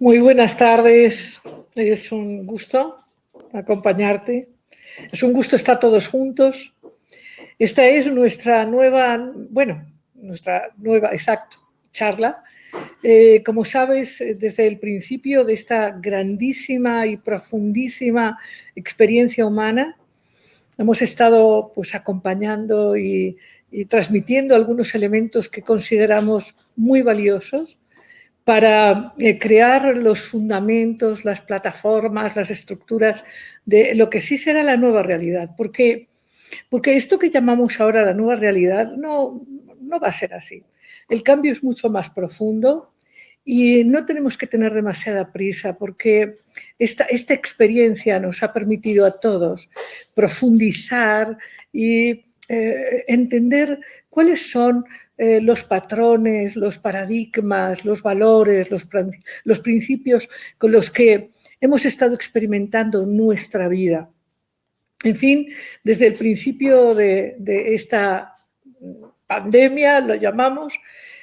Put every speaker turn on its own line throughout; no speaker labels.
Muy buenas tardes, es un gusto acompañarte, es un gusto estar todos juntos. Esta es nuestra nueva, exacto, charla. Como sabes, desde el principio de esta grandísima y profundísima experiencia humana, hemos estado pues acompañando y transmitiendo algunos elementos que consideramos muy valiosos para crear los fundamentos, las plataformas, las estructuras de lo que sí será la nueva realidad. Porque esto que llamamos ahora la nueva realidad no va a ser así. El cambio es mucho más profundo y no tenemos que tener demasiada prisa porque esta experiencia nos ha permitido a todos profundizar y entender cuáles son los patrones, los paradigmas, los valores, los principios con los que hemos estado experimentando nuestra vida. En fin, desde el principio de esta pandemia, lo llamamos,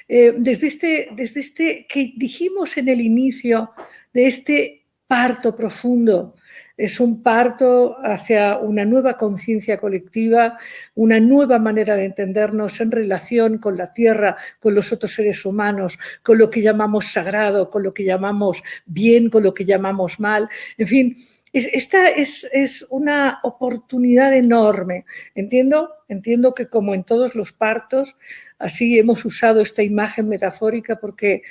desde este que dijimos en el inicio de este parto profundo. Es un parto hacia una nueva conciencia colectiva, una nueva manera de entendernos en relación con la tierra, con los otros seres humanos, con lo que llamamos sagrado, con lo que llamamos bien, con lo que llamamos mal. En fin, esta es una oportunidad enorme. Entiendo que como en todos los partos, así hemos usado esta imagen metafórica porque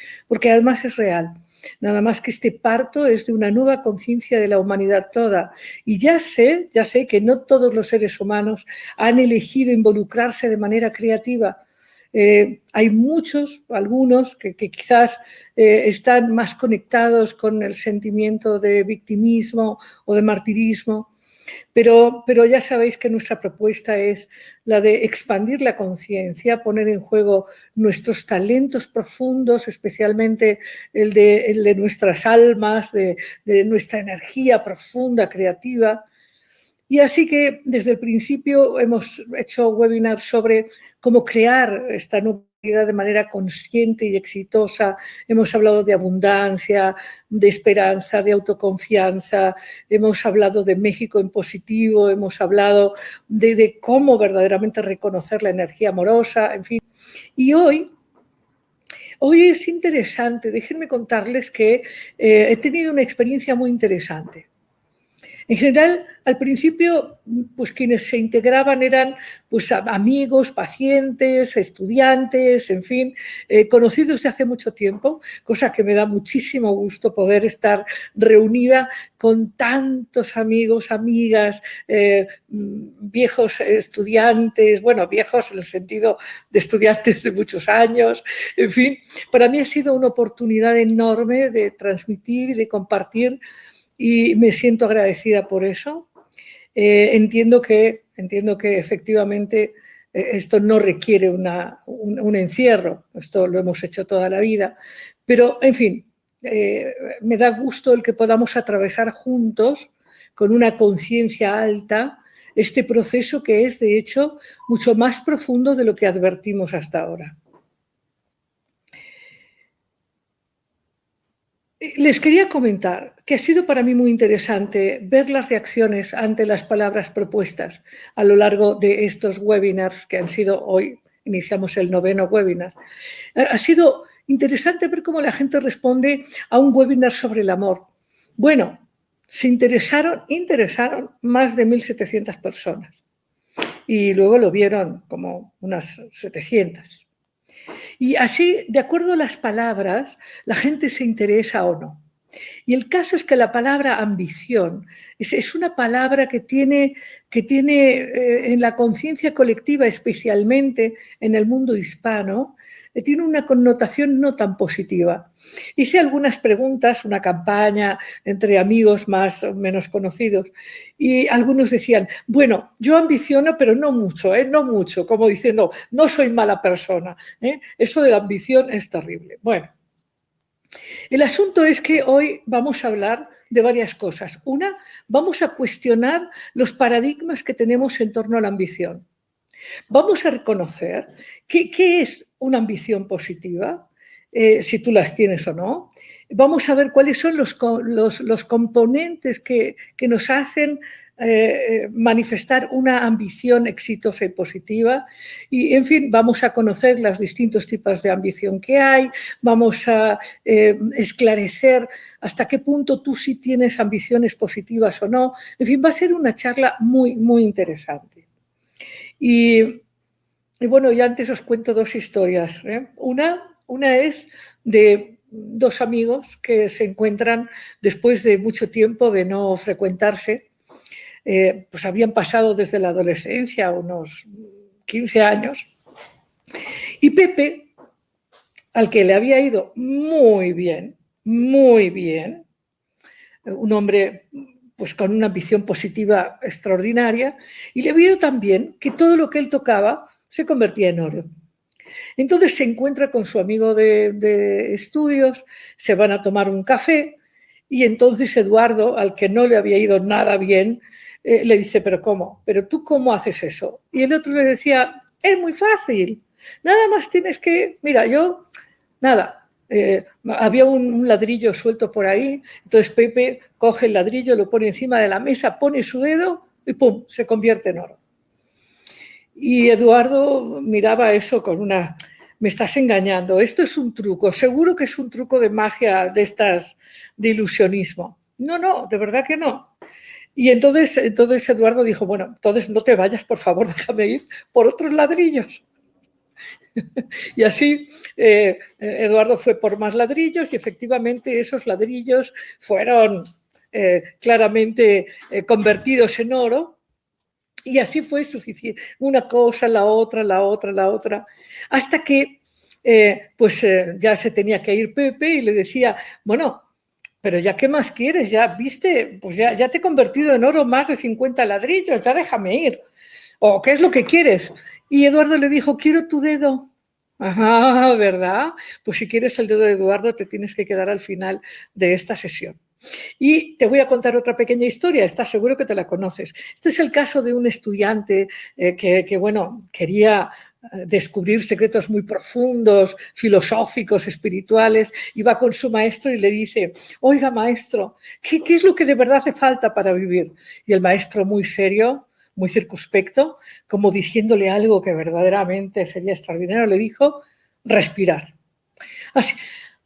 además es real. Nada más que este parto es de una nueva conciencia de la humanidad toda. Y ya sé que no todos los seres humanos han elegido involucrarse de manera creativa. Hay algunos que quizás están más conectados con el sentimiento de victimismo o de martirismo, pero ya sabéis que nuestra propuesta es la de expandir la conciencia, poner en juego nuestros talentos profundos, especialmente el de nuestras almas, de nuestra energía profunda, creativa. Y así que desde el principio hemos hecho webinars sobre cómo crear esta nueva realidad de manera consciente y exitosa. Hemos hablado de abundancia, de esperanza, de autoconfianza, hemos hablado de México en positivo, hemos hablado de cómo verdaderamente reconocer la energía amorosa, en fin. Y hoy es interesante, déjenme contarles que he tenido una experiencia muy interesante. En general, al principio, pues quienes se integraban eran pues, amigos, pacientes, estudiantes, en fin, conocidos de hace mucho tiempo, cosa que me da muchísimo gusto poder estar reunida con tantos amigos, amigas, viejos estudiantes, bueno, viejos en el sentido de estudiantes de muchos años, en fin, para mí ha sido una oportunidad enorme de transmitir y de compartir y me siento agradecida por eso. Entiendo que efectivamente esto no requiere un encierro, esto lo hemos hecho toda la vida, pero en fin, me da gusto el que podamos atravesar juntos con una conciencia alta este proceso que es de hecho mucho más profundo de lo que advertimos hasta ahora. Les quería comentar que ha sido para mí muy interesante ver las reacciones ante las palabras propuestas a lo largo de estos webinars que han sido hoy, iniciamos el 9º webinar. Ha sido interesante ver cómo la gente responde a un webinar sobre el amor. Bueno, se interesaron más de 1.700 personas y luego lo vieron como unas 700. Y así, de acuerdo a las palabras, la gente se interesa o no. Y el caso es que la palabra ambición es una palabra que tiene en la conciencia colectiva, especialmente en el mundo hispano, tiene una connotación no tan positiva. Hice algunas preguntas, una campaña entre amigos más o menos conocidos, y algunos decían, bueno, yo ambiciono, pero no mucho, no mucho, como diciendo, no soy mala persona. Eso de la ambición es terrible. Bueno, el asunto es que hoy vamos a hablar de varias cosas. Una, vamos a cuestionar los paradigmas que tenemos en torno a la ambición. Vamos a reconocer qué es una ambición positiva si tú las tienes o no. Vamos a ver cuáles son los componentes que nos hacen manifestar una ambición exitosa y positiva. Y, en fin, vamos a conocer los distintos tipos de ambición que hay, vamos a esclarecer hasta qué punto tú sí tienes ambiciones positivas o no. En fin, va a ser una charla muy, muy interesante. Y bueno, ya antes os cuento dos historias. Una es de dos amigos que se encuentran después de mucho tiempo de no frecuentarse. Pues habían pasado desde la adolescencia unos 15 años. Y Pepe, al que le había ido muy bien, un hombre pues con una ambición positiva extraordinaria, y le había ido tan bien que todo lo que él tocaba se convertía en oro. Entonces se encuentra con su amigo de estudios, se van a tomar un café y entonces Eduardo, al que no le había ido nada bien, le dice, ¿pero cómo? ¿Pero tú cómo haces eso? Y el otro le decía, es muy fácil, nada más tienes que, mira, yo, nada, había un ladrillo suelto por ahí, entonces Pepe coge el ladrillo, lo pone encima de la mesa, pone su dedo y ¡pum!, se convierte en oro. Y Eduardo miraba eso con una, me estás engañando, esto es un truco, seguro que es un truco de magia de estas, de ilusionismo. No, no, de verdad que no. Y entonces Eduardo dijo, bueno, entonces no te vayas, por favor, déjame ir por otros ladrillos. Y así Eduardo fue por más ladrillos y efectivamente esos ladrillos fueron claramente convertidos en oro. Y así fue suficiente, una cosa, la otra, hasta que ya se tenía que ir Pepe y le decía, bueno, pero ya qué más quieres, ya viste, pues ya te he convertido en oro más de 50 ladrillos, ya déjame ir. ¿O qué es lo que quieres? Y Eduardo le dijo, quiero tu dedo. Ajá, ¿verdad? Pues si quieres el dedo de Eduardo te tienes que quedar al final de esta sesión. Y te voy a contar otra pequeña historia, estás seguro que te la conoces. Este es el caso de un estudiante que bueno, quería descubrir secretos muy profundos, filosóficos, espirituales, y va con su maestro y le dice, oiga maestro, ¿qué es lo que de verdad hace falta para vivir? Y el maestro muy serio, muy circunspecto, como diciéndole algo que verdaderamente sería extraordinario, le dijo, respirar.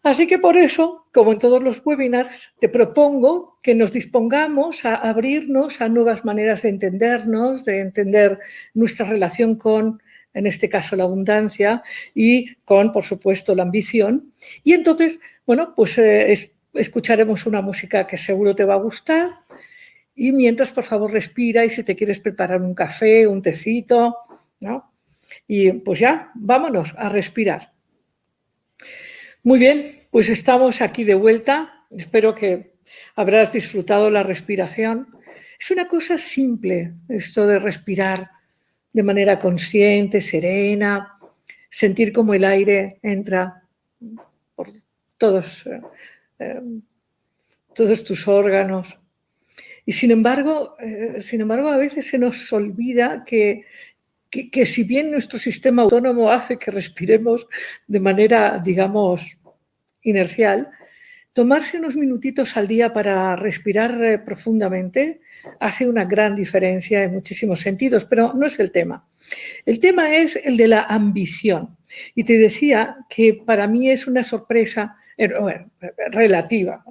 Así que por eso, como en todos los webinars, te propongo que nos dispongamos a abrirnos a nuevas maneras de entendernos, de entender nuestra relación con, en este caso, la abundancia y con, por supuesto, la ambición. Y entonces, bueno, pues escucharemos una música que seguro te va a gustar y mientras, por favor, respira y si te quieres preparar un café, un tecito, ¿no? Y pues ya, vámonos a respirar. Muy bien, pues estamos aquí de vuelta. Espero que habrás disfrutado la respiración. Es una cosa simple esto de respirar de manera consciente, serena, sentir cómo el aire entra por todos tus órganos. Y sin embargo, a veces se nos olvida que si bien nuestro sistema autónomo hace que respiremos de manera, digamos, inercial, tomarse unos minutitos al día para respirar profundamente hace una gran diferencia en muchísimos sentidos, pero no es el tema. El tema es el de la ambición. Y te decía que para mí es una sorpresa relativa,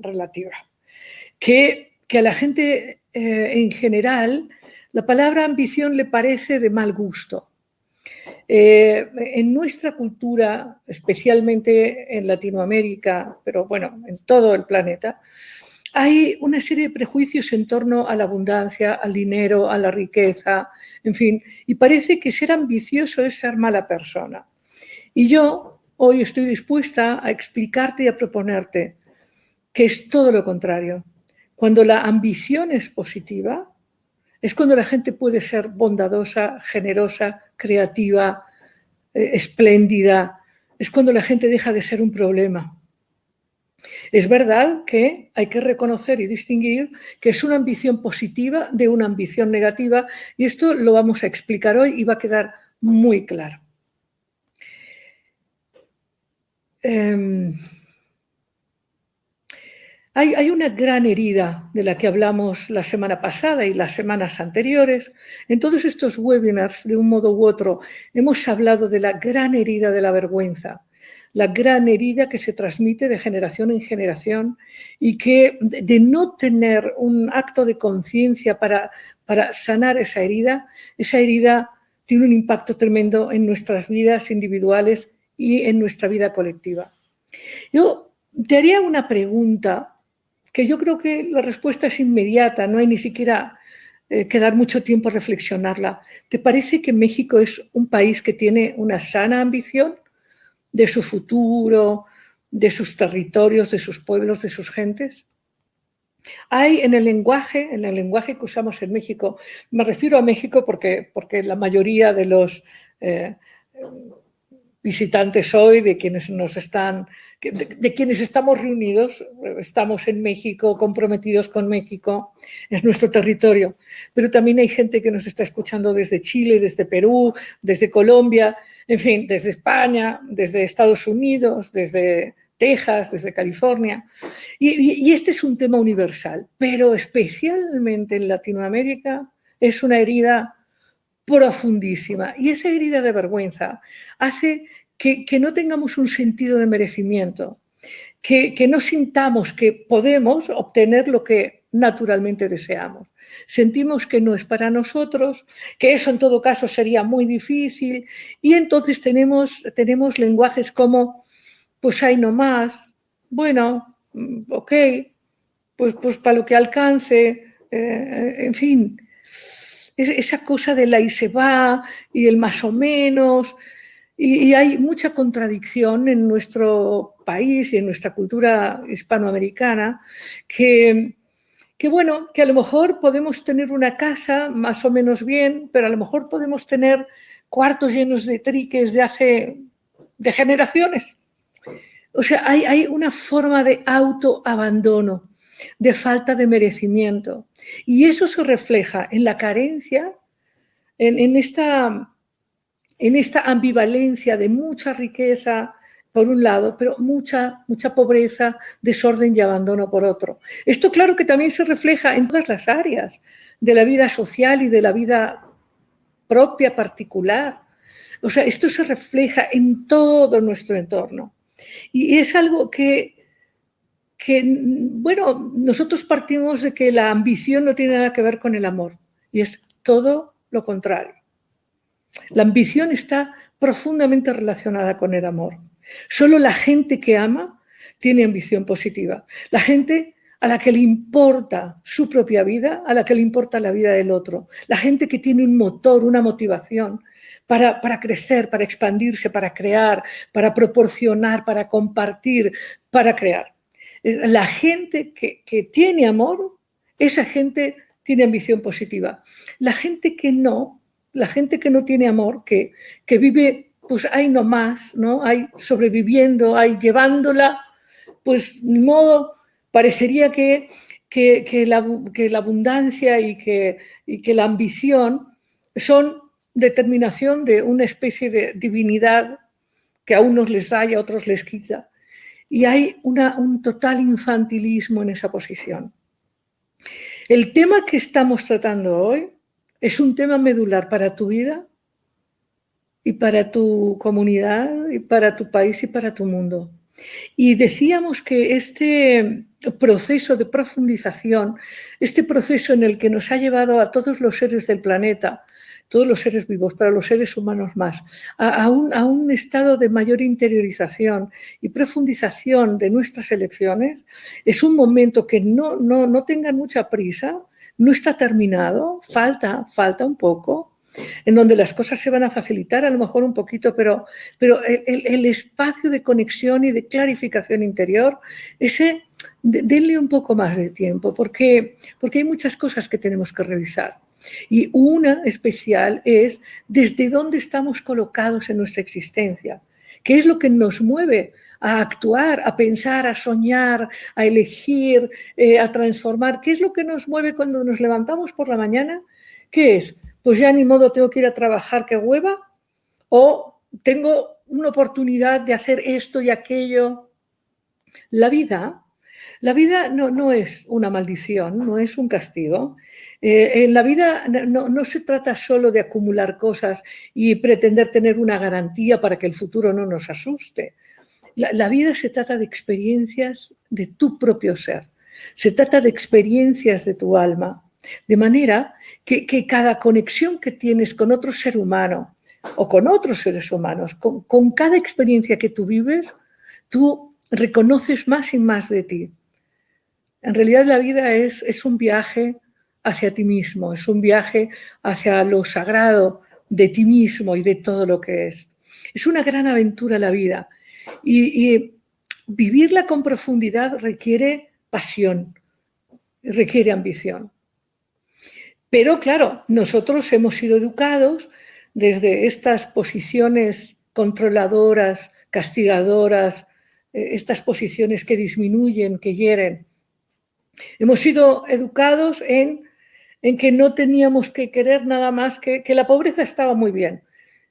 que a la gente en general la palabra ambición le parece de mal gusto. En nuestra cultura, especialmente en Latinoamérica, pero bueno, en todo el planeta, hay una serie de prejuicios en torno a la abundancia, al dinero, a la riqueza, en fin, y parece que ser ambicioso es ser mala persona. Y yo hoy estoy dispuesta a explicarte y a proponerte que es todo lo contrario. Cuando la ambición es positiva, es cuando la gente puede ser bondadosa, generosa, creativa, espléndida. Es cuando la gente deja de ser un problema. Es verdad que hay que reconocer y distinguir que es una ambición positiva de una ambición negativa y esto lo vamos a explicar hoy y va a quedar muy claro. Hay una gran herida de la que hablamos la semana pasada y las semanas anteriores. En todos estos webinars, de un modo u otro, hemos hablado de la gran herida de la vergüenza, la gran herida que se transmite de generación en generación y que de no tener un acto de conciencia para sanar esa herida tiene un impacto tremendo en nuestras vidas individuales y en nuestra vida colectiva. Yo te haría una pregunta que yo creo que la respuesta es inmediata, no hay ni siquiera que dar mucho tiempo a reflexionarla. ¿Te parece que México es un país que tiene una sana ambición de su futuro, de sus territorios, de sus pueblos, de sus gentes? Hay en el lenguaje que usamos en México, me refiero a México porque la mayoría de los visitantes hoy, de quienes de quienes estamos reunidos, estamos en México, comprometidos con México, es nuestro territorio. Pero también hay gente que nos está escuchando desde Chile, desde Perú, desde Colombia, en fin, desde España, desde Estados Unidos, desde Texas, desde California. Y este es un tema universal, pero especialmente en Latinoamérica es una herida profundísima. Y esa herida de vergüenza hace que no tengamos un sentido de merecimiento, que no sintamos que podemos obtener lo que naturalmente deseamos. Sentimos que no es para nosotros, que eso en todo caso sería muy difícil y entonces tenemos lenguajes como, pues ahí no más, bueno, ok, pues para lo que alcance, en fin, esa cosa del ahí se va y el más o menos, y hay mucha contradicción en nuestro país y en nuestra cultura hispanoamericana bueno, que a lo mejor podemos tener una casa más o menos bien, pero a lo mejor podemos tener cuartos llenos de triques de generaciones. O sea, hay una forma de autoabandono, de falta de merecimiento. Y eso se refleja en la carencia, en esta ambivalencia de mucha riqueza por un lado, pero mucha pobreza, desorden y abandono por otro. Esto claro que también se refleja en todas las áreas de la vida social y de la vida propia, particular. O sea, esto se refleja en todo nuestro entorno. Y es algo que, bueno, nosotros partimos de que la ambición no tiene nada que ver con el amor, y es todo lo contrario. La ambición está profundamente relacionada con el amor. Solo la gente que ama tiene ambición positiva. La gente a la que le importa su propia vida, a la que le importa la vida del otro. La gente que tiene un motor, una motivación para crecer, para expandirse, para crear, para proporcionar, para compartir, para crear. La gente que tiene amor, esa gente tiene ambición positiva. La gente que no tiene amor, que vive, pues ahí nomás, ¿no? Ahí sobreviviendo, ahí llevándola, pues ni modo, parecería que la abundancia y que la ambición son determinación de una especie de divinidad que a unos les da y a otros les quita. Y hay un total infantilismo en esa posición. El tema que estamos tratando hoy es un tema medular para tu vida y para tu comunidad y para tu país y para tu mundo. Y decíamos que este proceso de profundización, este proceso en el que nos ha llevado a todos los seres del planeta, todos los seres vivos, para los seres humanos más, a un estado de mayor interiorización y profundización de nuestras elecciones, es un momento que no tengan mucha prisa, no está terminado, falta un poco, en donde las cosas se van a facilitar a lo mejor un poquito, pero el espacio de conexión y de clarificación interior, ese, denle un poco más de tiempo, porque hay muchas cosas que tenemos que revisar. Y una especial es desde dónde estamos colocados en nuestra existencia, qué es lo que nos mueve a actuar, a pensar, a soñar, a elegir, a transformar, qué es lo que nos mueve cuando nos levantamos por la mañana, qué es. Pues ya ni modo tengo que ir a trabajar, qué hueva, o tengo una oportunidad de hacer esto y aquello. La vida no es una maldición, no es un castigo. En la vida no se trata solo de acumular cosas y pretender tener una garantía para que el futuro no nos asuste. La vida se trata de experiencias de tu propio ser, se trata de experiencias de tu alma, de manera que cada conexión que tienes con otro ser humano o con otros seres humanos, con cada experiencia que tú vives, tú reconoces más y más de ti. En realidad la vida es un viaje hacia ti mismo, es un viaje hacia lo sagrado de ti mismo y de todo lo que es. Es una gran aventura la vida y vivirla con profundidad requiere pasión, requiere ambición. Pero claro, nosotros hemos sido educados desde estas posiciones controladoras, castigadoras, estas posiciones que disminuyen, que hieren. Hemos sido educados en que no teníamos que querer nada más que la pobreza estaba muy bien.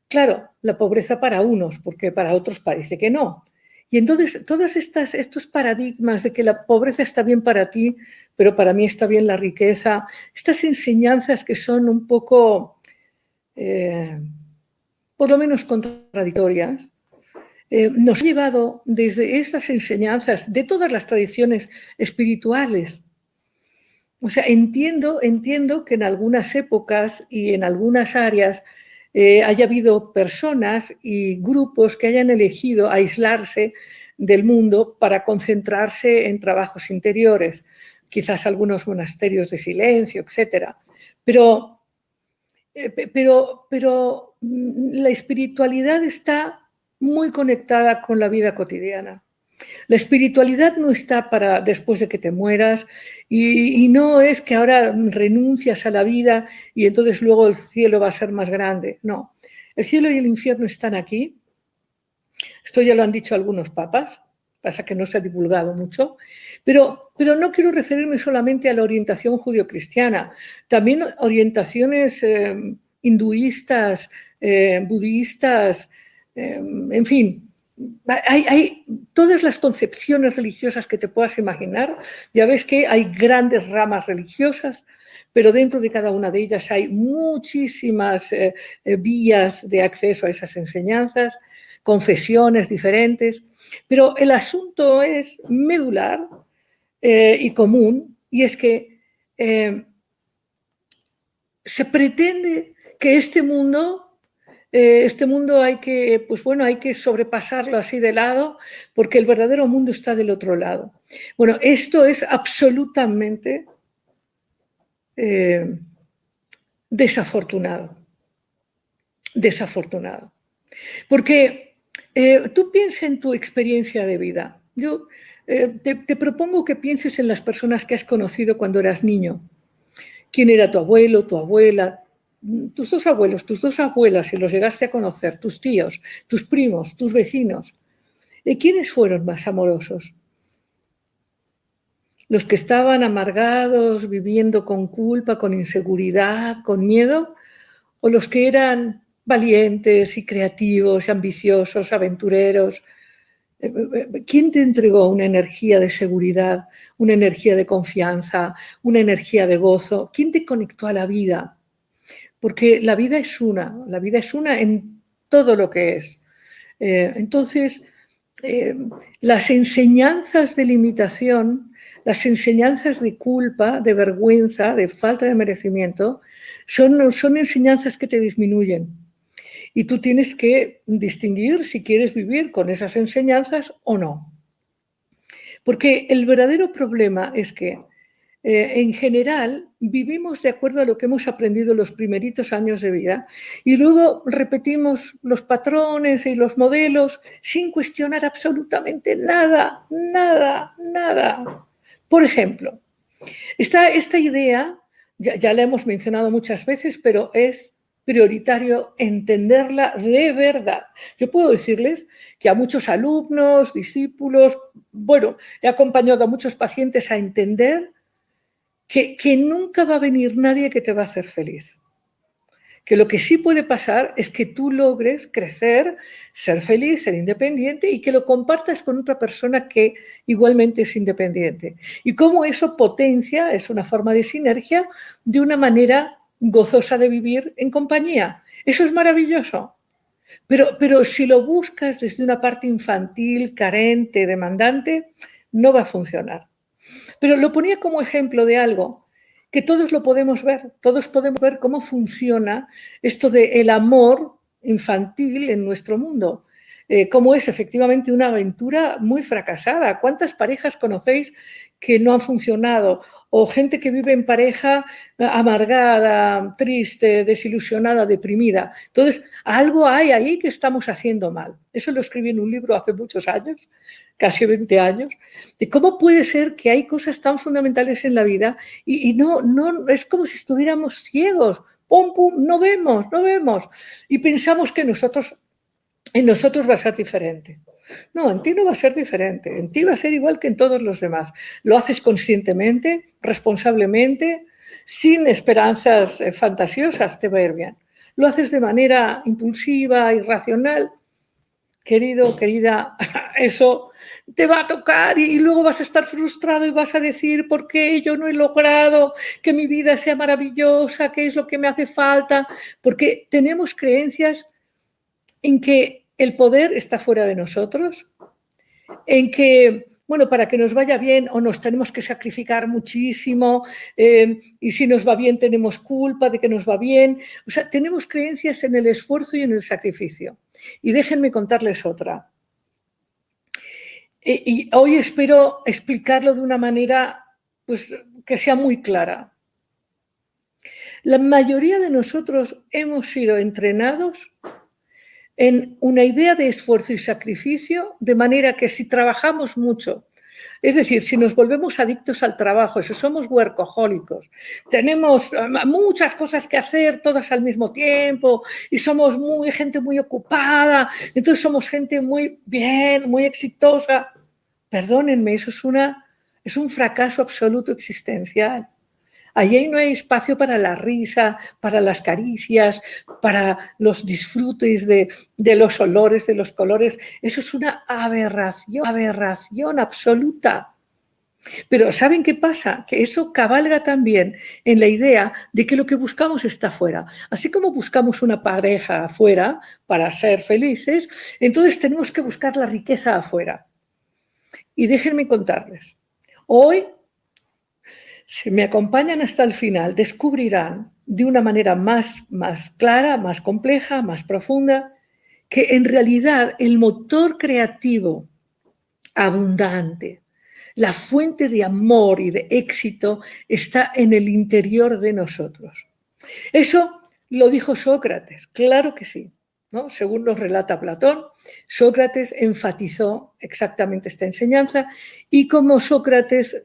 Claro, la pobreza para unos, porque para otros parece que no. Y entonces todos estos paradigmas de que la pobreza está bien para ti, pero para mí está bien la riqueza, estas enseñanzas que son un poco, por lo menos contradictorias, nos ha llevado desde estas enseñanzas de todas las tradiciones espirituales. O sea, entiendo que en algunas épocas y en algunas áreas haya habido personas y grupos que hayan elegido aislarse del mundo para concentrarse en trabajos interiores, quizás algunos monasterios de silencio, etcétera. Pero la espiritualidad está muy conectada con la vida cotidiana. La espiritualidad no está para después de que te mueras y no es que ahora renuncias a la vida y entonces luego el cielo va a ser más grande. No, el cielo y el infierno están aquí. Esto ya lo han dicho algunos papas, pasa que no se ha divulgado mucho, pero no quiero referirme solamente a la orientación judio-cristiana, también orientaciones hinduistas, budistas, en fin. Hay todas las concepciones religiosas que te puedas imaginar. Ya ves que hay grandes ramas religiosas, pero dentro de cada una de ellas hay muchísimas vías de acceso a esas enseñanzas, confesiones diferentes. Pero el asunto es medular y común, y es que se pretende que este mundo hay que, pues bueno, hay que sobrepasarlo así de lado porque el verdadero mundo está del otro lado. Bueno, esto es absolutamente desafortunado. Desafortunado. Porque tú piensas en tu experiencia de vida. Yo te propongo que pienses en las personas que has conocido cuando eras niño. ¿Quién era tu abuelo, tu abuela? Tus dos abuelos, tus dos abuelas, si los llegaste a conocer, tus tíos, tus primos, tus vecinos. ¿Quiénes fueron más amorosos? ¿Los que estaban amargados, viviendo con culpa, con inseguridad, con miedo? ¿O los que eran valientes y creativos, y ambiciosos, aventureros? ¿Quién te entregó una energía de seguridad, una energía de confianza, una energía de gozo? ¿Quién te conectó a la vida? Porque la vida es una en todo lo que es. Entonces, las enseñanzas de limitación, las enseñanzas de culpa, de vergüenza, de falta de merecimiento, son enseñanzas que te disminuyen. Y tú tienes que distinguir si quieres vivir con esas enseñanzas o no. Porque el verdadero problema es que en general vivimos de acuerdo a lo que hemos aprendido en los primeritos años de vida y luego repetimos los patrones y los modelos sin cuestionar absolutamente nada, nada, nada. Por ejemplo, esta idea, ya la hemos mencionado muchas veces, pero es prioritario entenderla de verdad. Yo puedo decirles que a muchos alumnos, discípulos, bueno, he acompañado a muchos pacientes a entender que nunca va a venir nadie que te va a hacer feliz. que lo que sí puede pasar es que tú logres crecer, ser feliz, ser independiente y que lo compartas con otra persona que igualmente es independiente. Y cómo eso potencia, es una forma de sinergia, de una manera gozosa de vivir en compañía. Eso es maravilloso. Pero si lo buscas desde una parte infantil, carente, demandante, no va a funcionar. Pero lo ponía como ejemplo de algo que todos podemos ver cómo funciona esto del amor infantil en nuestro mundo, cómo es efectivamente una aventura muy fracasada. ¿Cuántas parejas conocéis que no han funcionado? O gente que vive en pareja amargada, triste, desilusionada, deprimida. Entonces, algo hay ahí que estamos haciendo mal. Eso lo escribí en un libro hace muchos años, casi 20 años, de cómo puede ser que hay cosas tan fundamentales en la vida y no, es como si estuviéramos ciegos. Pum, pum, no vemos. Y pensamos que en nosotros va a ser diferente. No, en ti no va a ser diferente, en ti va a ser igual que en todos los demás. Lo haces conscientemente, responsablemente, sin esperanzas fantasiosas, te va a ir bien. Lo haces de manera impulsiva, irracional, querido, querida, eso te va a tocar y luego vas a estar frustrado y vas a decir por qué yo no he logrado que mi vida sea maravillosa, qué es lo que me hace falta, porque tenemos creencias en que el poder está fuera de nosotros, en que, bueno, para que nos vaya bien o nos tenemos que sacrificar muchísimo y si nos va bien tenemos culpa de que nos va bien. O sea, tenemos creencias en el esfuerzo y en el sacrificio. Y déjenme contarles otra. Y hoy espero explicarlo de una manera pues, que sea muy clara. La mayoría de nosotros hemos sido entrenados en una idea de esfuerzo y sacrificio, de manera que si trabajamos mucho, es decir, si nos volvemos adictos al trabajo, si somos workahólicos, tenemos muchas cosas que hacer todas al mismo tiempo y somos gente muy ocupada, entonces somos gente muy bien, muy exitosa. Perdónenme, eso es un fracaso absoluto existencial. Allí no hay espacio para la risa, para las caricias, para los disfrutes de los olores, de los colores. Eso es una aberración absoluta. Pero ¿saben qué pasa? Que eso cabalga también en la idea de que lo que buscamos está fuera. Así como buscamos una pareja afuera para ser felices, entonces tenemos que buscar la riqueza afuera. Y déjenme contarles. Hoy, si me acompañan hasta el final, descubrirán de una manera más clara, más compleja, más profunda, que en realidad el motor creativo abundante, la fuente de amor y de éxito está en el interior de nosotros. Eso lo dijo Sócrates, claro que sí, ¿no? Según nos relata Platón, Sócrates enfatizó exactamente esta enseñanza y como Sócrates,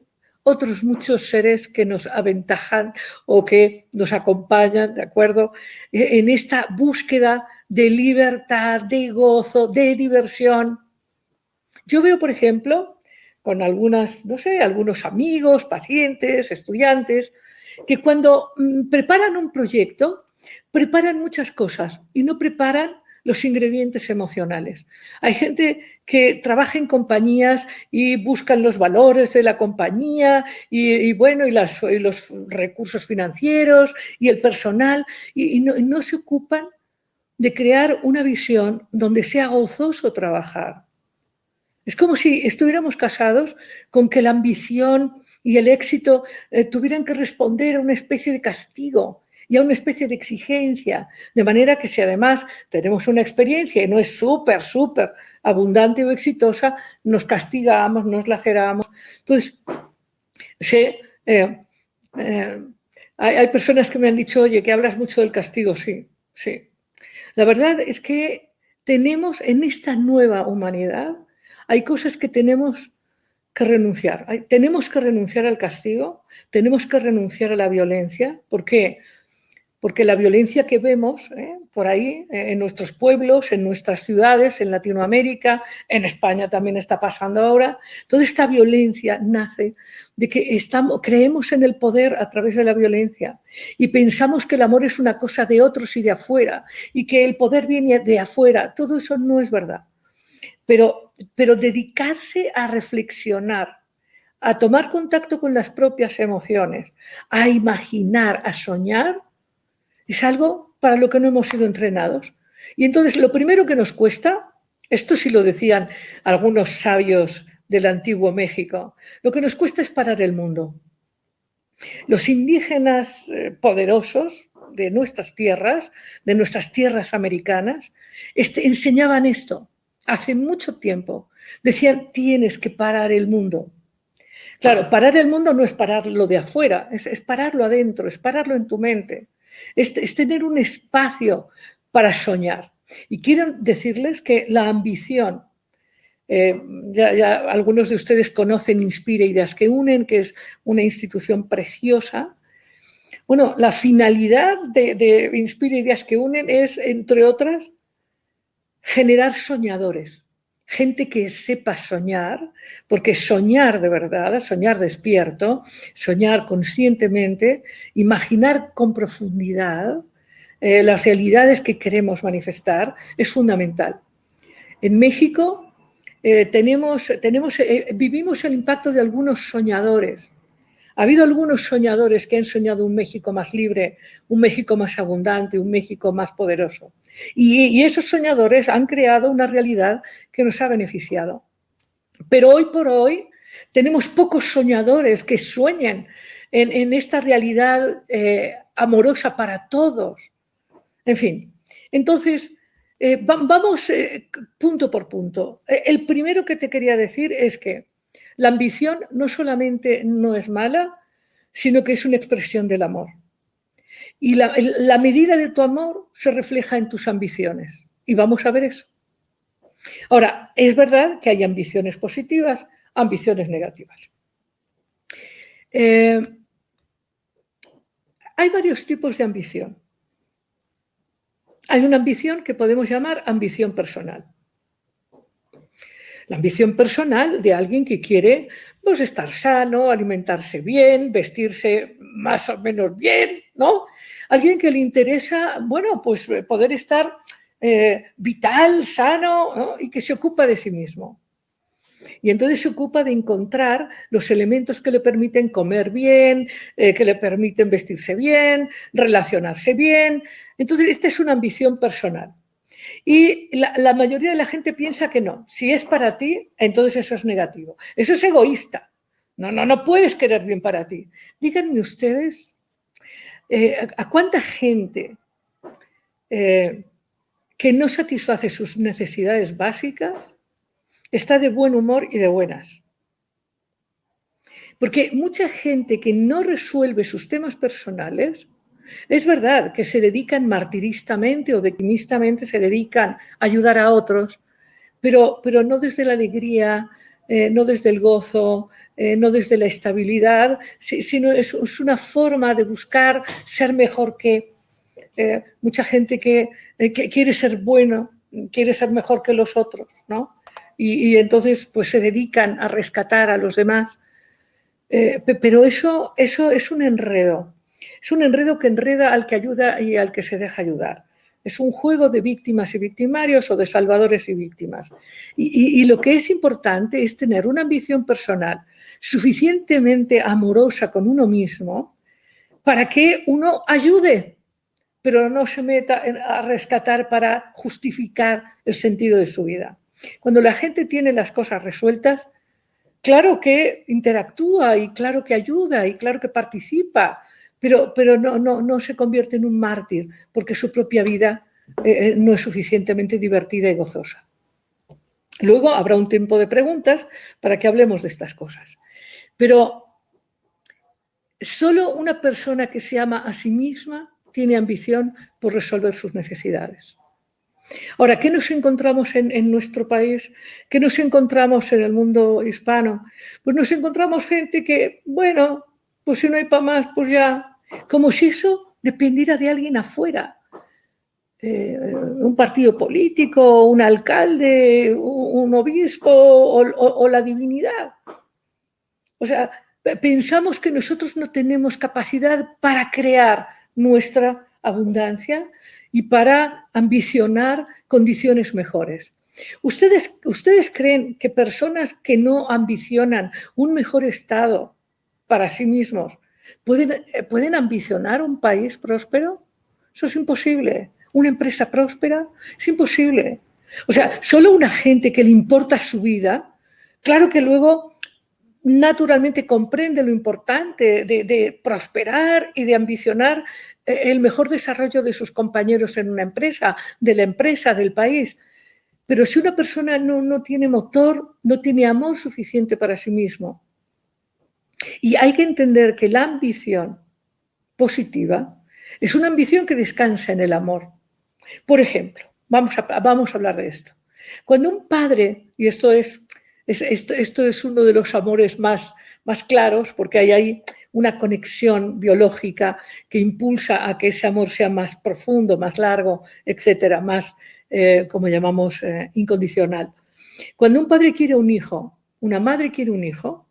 otros muchos seres que nos aventajan o que nos acompañan, ¿de acuerdo?, en esta búsqueda de libertad, de gozo, de diversión. Yo veo, por ejemplo, con algunos amigos, pacientes, estudiantes, que cuando preparan un proyecto, preparan muchas cosas y no preparan los ingredientes emocionales. Hay gente que trabaja en compañías y buscan los valores de la compañía y los recursos financieros y el personal y no se ocupan de crear una visión donde sea gozoso trabajar. Es como si estuviéramos casados con que la ambición y el éxito tuvieran que responder a una especie de castigo y a una especie de exigencia, de manera que si además tenemos una experiencia y no es súper abundante o exitosa, nos castigamos, nos laceramos. Entonces, hay personas que me han dicho, oye, que hablas mucho del castigo. Sí. La verdad es que tenemos en esta nueva humanidad, hay cosas que tenemos que renunciar. Tenemos que renunciar al castigo, tenemos que renunciar a la violencia. ¿Por qué? porque la violencia que vemos por ahí, en nuestros pueblos, en nuestras ciudades, en Latinoamérica, en España también está pasando ahora, toda esta violencia nace de que creemos en el poder a través de la violencia y pensamos que el amor es una cosa de otros y de afuera y que el poder viene de afuera. Todo eso no es verdad. Pero dedicarse a reflexionar, a tomar contacto con las propias emociones, a imaginar, a soñar, es algo para lo que no hemos sido entrenados. Y entonces lo primero que nos cuesta, esto sí lo decían algunos sabios del antiguo México, lo que nos cuesta es parar el mundo. Los indígenas poderosos de nuestras tierras americanas, enseñaban esto hace mucho tiempo. Decían, tienes que parar el mundo. Claro, parar el mundo no es pararlo de afuera, es pararlo adentro, es pararlo en tu mente. Es tener un espacio para soñar. Y quiero decirles que la ambición, ya algunos de ustedes conocen Inspira Ideas que Unen, que es una institución preciosa. Bueno, la finalidad de Inspira Ideas que Unen es, entre otras, generar soñadores. Gente que sepa soñar, porque soñar de verdad, soñar despierto, soñar conscientemente, imaginar con profundidad las realidades que queremos manifestar es fundamental. En México vivimos el impacto de algunos soñadores. Ha habido algunos soñadores que han soñado un México más libre, un México más abundante, un México más poderoso. Y esos soñadores han creado una realidad que nos ha beneficiado. Pero hoy por hoy tenemos pocos soñadores que sueñen en esta realidad amorosa para todos. En fin, entonces vamos punto por punto. El primero que te quería decir es que la ambición no solamente no es mala, sino que es una expresión del amor. Y la medida de tu amor se refleja en tus ambiciones. Y vamos a ver eso. Ahora, es verdad que hay ambiciones positivas, ambiciones negativas. Hay varios tipos de ambición. Hay una ambición que podemos llamar ambición personal. La ambición personal de alguien que quiere pues, estar sano, alimentarse bien, vestirse más o menos bien, ¿no? Alguien que le interesa, bueno, pues poder estar vital, sano, ¿no? Y que se ocupa de sí mismo. Y entonces se ocupa de encontrar los elementos que le permiten comer bien, que le permiten vestirse bien, relacionarse bien. Entonces, esta es una ambición personal. Y la mayoría de la gente piensa que no. Si es para ti, entonces eso es negativo. Eso es egoísta. No puedes querer bien para ti. Díganme ustedes, ¿a cuánta gente que no satisface sus necesidades básicas está de buen humor y de buenas? Porque mucha gente que no resuelve sus temas personales, es verdad que se dedican martiristamente o victimistamente, se dedican a ayudar a otros, pero no desde la alegría, no desde el gozo, no desde la estabilidad, sino es una forma de buscar ser mejor que mucha gente que quiere ser bueno, quiere ser mejor que los otros, ¿no? Y entonces pues se dedican a rescatar a los demás. Pero eso es un enredo. Es un enredo que enreda al que ayuda y al que se deja ayudar. Es un juego de víctimas y victimarios o de salvadores y víctimas. Y lo que es importante es tener una ambición personal suficientemente amorosa con uno mismo para que uno ayude, pero no se meta a rescatar para justificar el sentido de su vida. Cuando la gente tiene las cosas resueltas, claro que interactúa y claro que ayuda y claro que participa, pero no se convierte en un mártir porque su propia vida no es suficientemente divertida y gozosa. Luego habrá un tiempo de preguntas para que hablemos de estas cosas. Pero solo una persona que se ama a sí misma tiene ambición por resolver sus necesidades. Ahora, ¿qué nos encontramos en nuestro país? ¿Qué nos encontramos en el mundo hispano? Pues nos encontramos gente que, bueno, pues si no hay para más, pues ya, como si eso dependiera de alguien afuera. Un partido político, un alcalde, un obispo o la divinidad. O sea, pensamos que nosotros no tenemos capacidad para crear nuestra abundancia y para ambicionar condiciones mejores. ¿Ustedes creen que personas que no ambicionan un mejor estado para sí mismos pueden ambicionar un país próspero? Eso es imposible. ¿Una empresa próspera? Es imposible. O sea, solo una gente que le importa su vida, claro que luego naturalmente comprende lo importante de prosperar y de ambicionar el mejor desarrollo de sus compañeros en una empresa, de la empresa, del país. Pero si una persona no tiene motor, no tiene amor suficiente para sí mismo. Y hay que entender que la ambición positiva es una ambición que descansa en el amor. Por ejemplo, vamos a hablar de esto. Cuando un padre, y esto es uno de los amores más claros, porque hay ahí una conexión biológica que impulsa a que ese amor sea más profundo, más largo, etcétera, más, como llamamos, incondicional. Cuando un padre quiere un hijo, una madre quiere un hijo,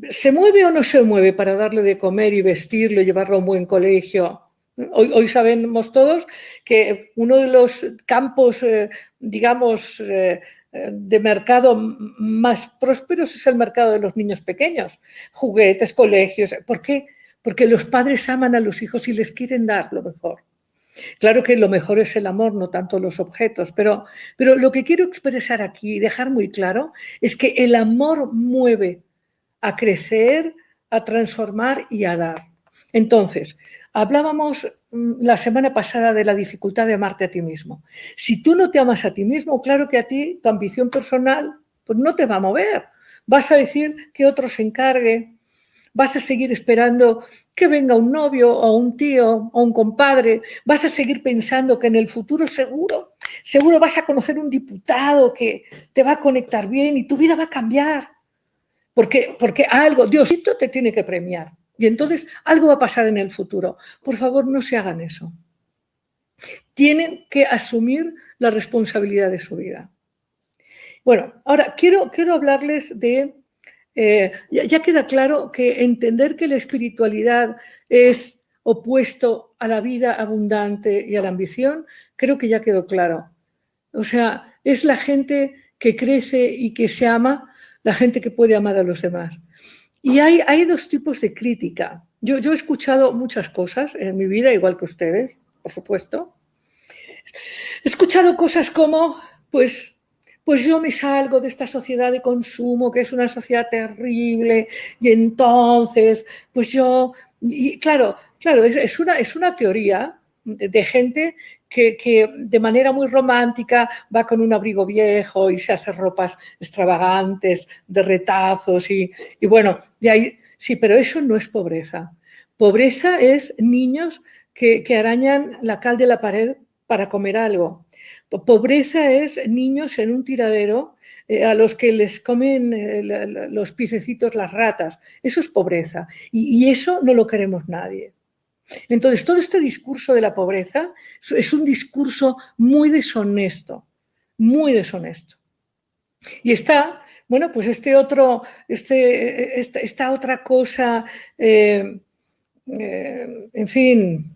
¿se mueve o no se mueve para darle de comer y vestirlo, llevarlo a un buen colegio? Hoy sabemos todos que uno de los campos, digamos, de mercado más prósperos es el mercado de los niños pequeños. Juguetes, colegios. ¿Por qué? Porque los padres aman a los hijos y les quieren dar lo mejor. Claro que lo mejor es el amor, no tanto los objetos, pero lo que quiero expresar aquí y dejar muy claro es que el amor mueve a crecer, a transformar y a dar. Entonces, hablábamos la semana pasada de la dificultad de amarte a ti mismo. Si tú no te amas a ti mismo, claro que a ti tu ambición personal pues no te va a mover. Vas a decir que otro se encargue, vas a seguir esperando que venga un novio o un tío o un compadre, vas a seguir pensando que en el futuro seguro vas a conocer un diputado que te va a conectar bien y tu vida va a cambiar. Porque algo, Diosito te tiene que premiar. Y entonces algo va a pasar en el futuro. Por favor, no se hagan eso. Tienen que asumir la responsabilidad de su vida. Bueno, ahora quiero hablarles de... ya queda claro que entender que la espiritualidad es opuesto a la vida abundante y a la ambición, creo que ya quedó claro. O sea, es la gente que crece y que se ama, la gente que puede amar a los demás. Y hay dos tipos de crítica. Yo he escuchado muchas cosas en mi vida, igual que ustedes, por supuesto. He escuchado cosas como, pues yo me salgo de esta sociedad de consumo, que es una sociedad terrible, y entonces, pues yo... Y claro, es una teoría de gente que de manera muy romántica va con un abrigo viejo y se hace ropas extravagantes, de retazos y bueno, de ahí, sí, pero eso no es pobreza. Pobreza es niños que arañan la cal de la pared para comer algo. Pobreza es niños en un tiradero a los que les comen los piececitos las ratas. Eso es pobreza y eso no lo queremos nadie. Entonces, todo este discurso de la pobreza es un discurso muy deshonesto, muy deshonesto. Y está, bueno, pues esta otra cosa, en fin,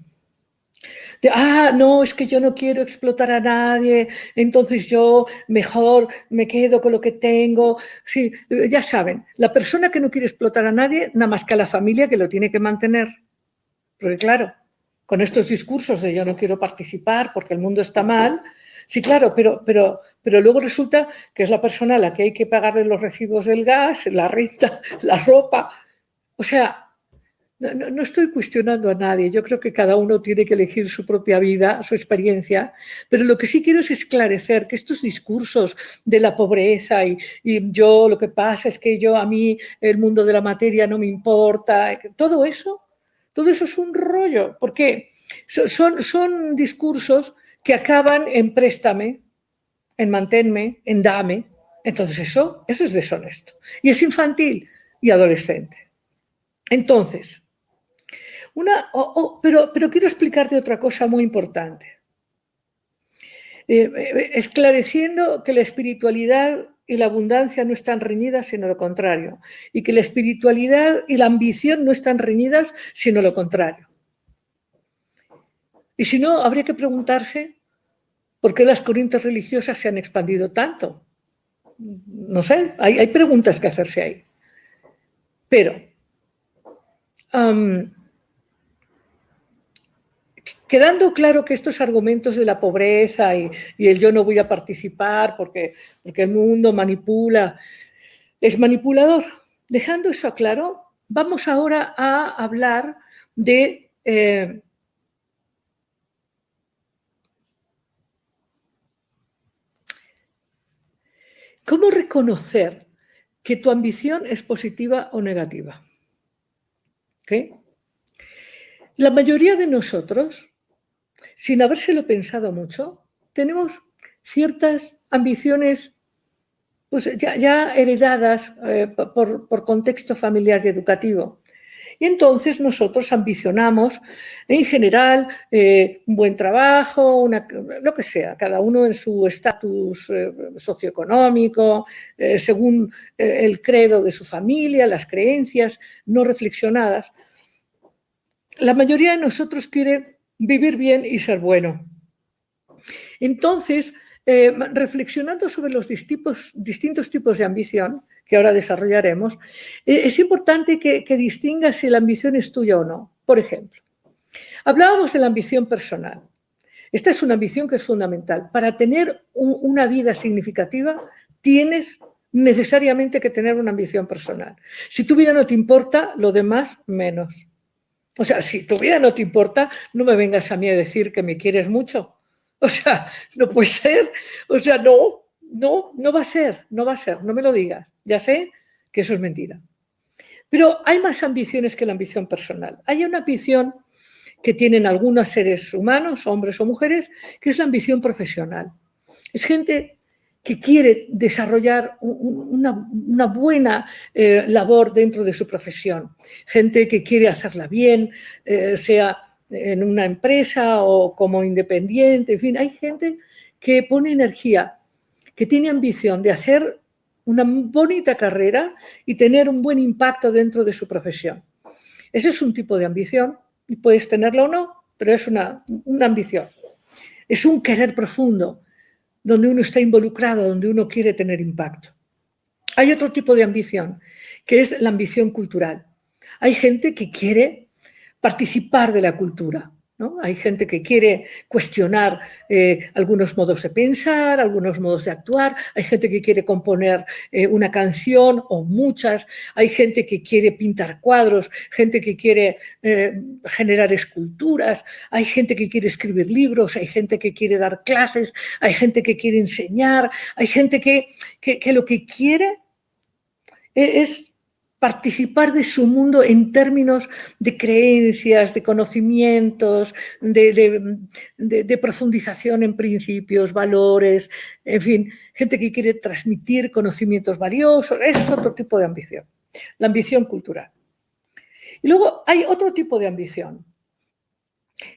no, es que yo no quiero explotar a nadie, entonces yo mejor me quedo con lo que tengo. Sí, ya saben, la persona que no quiere explotar a nadie, nada más que a la familia que lo tiene que mantener. Porque claro, con estos discursos de yo no quiero participar porque el mundo está mal, sí, claro, pero luego resulta que es la persona a la que hay que pagarle los recibos del gas, la renta, la ropa. O sea, no estoy cuestionando a nadie, yo creo que cada uno tiene que elegir su propia vida, su experiencia, pero lo que sí quiero es esclarecer que estos discursos de la pobreza y yo lo que pasa es que a mí el mundo de la materia no me importa, todo eso es un rollo, porque son discursos que acaban en préstame, en manténme, en dame. Entonces eso es deshonesto y es infantil y adolescente. Entonces, Pero quiero explicarte otra cosa muy importante. Esclareciendo que la espiritualidad y la abundancia no están reñidas, sino lo contrario. Y que la espiritualidad y la ambición no están reñidas, sino lo contrario. Y si no, habría que preguntarse por qué las corrientes religiosas se han expandido tanto. No sé, hay preguntas que hacerse ahí. Pero quedando claro que estos argumentos de la pobreza y el yo no voy a participar porque el mundo manipula, es manipulador. Dejando eso claro, vamos ahora a hablar de cómo reconocer que tu ambición es positiva o negativa. ¿Okay? La mayoría de nosotros, sin habérselo pensado mucho, tenemos ciertas ambiciones pues ya heredadas por contexto familiar y educativo. Y entonces nosotros ambicionamos, en general, un buen trabajo, lo que sea, cada uno en su estatus socioeconómico, según el credo de su familia, las creencias no reflexionadas. La mayoría de nosotros quiere vivir bien y ser bueno. Entonces, reflexionando sobre los distintos tipos de ambición, que ahora desarrollaremos, es importante que distingas si la ambición es tuya o no. Por ejemplo, hablábamos de la ambición personal. Esta es una ambición que es fundamental. Para tener una vida significativa, tienes necesariamente que tener una ambición personal. Si tu vida no te importa, lo demás menos. O sea, si tu vida no te importa, no me vengas a mí a decir que me quieres mucho. O sea, no puede ser. O sea, no va a ser, no me lo digas. Ya sé que eso es mentira. Pero hay más ambiciones que la ambición personal. Hay una ambición que tienen algunos seres humanos, hombres o mujeres, que es la ambición profesional. Es gente que quiere desarrollar una buena labor dentro de su profesión. Gente que quiere hacerla bien, sea en una empresa o como independiente. En fin, hay gente que pone energía, que tiene ambición de hacer una bonita carrera y tener un buen impacto dentro de su profesión. Ese es un tipo de ambición y puedes tenerla o no, pero es una ambición. Es un querer profundo, donde uno está involucrado, donde uno quiere tener impacto. Hay otro tipo de ambición, que es la ambición cultural. Hay gente que quiere participar de la cultura, ¿no? Hay gente que quiere cuestionar algunos modos de pensar, algunos modos de actuar, hay gente que quiere componer una canción o muchas, hay gente que quiere pintar cuadros, gente que quiere generar esculturas, hay gente que quiere escribir libros, hay gente que quiere dar clases, hay gente que quiere enseñar, hay gente que lo que quiere es participar de su mundo en términos de creencias, de conocimientos, de profundización en principios, valores, en fin, gente que quiere transmitir conocimientos valiosos. Ese es otro tipo de ambición, la ambición cultural. Y luego hay otro tipo de ambición,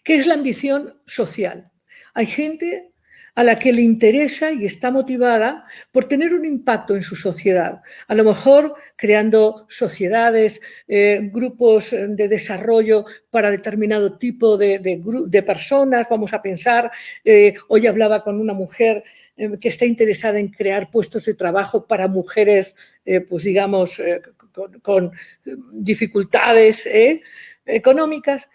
que es la ambición social. Hay gente a la que le interesa y está motivada por tener un impacto en su sociedad. A lo mejor creando sociedades, grupos de desarrollo para determinado tipo de personas. Vamos a pensar, hoy hablaba con una mujer que está interesada en crear puestos de trabajo para mujeres, pues digamos, con dificultades económicas.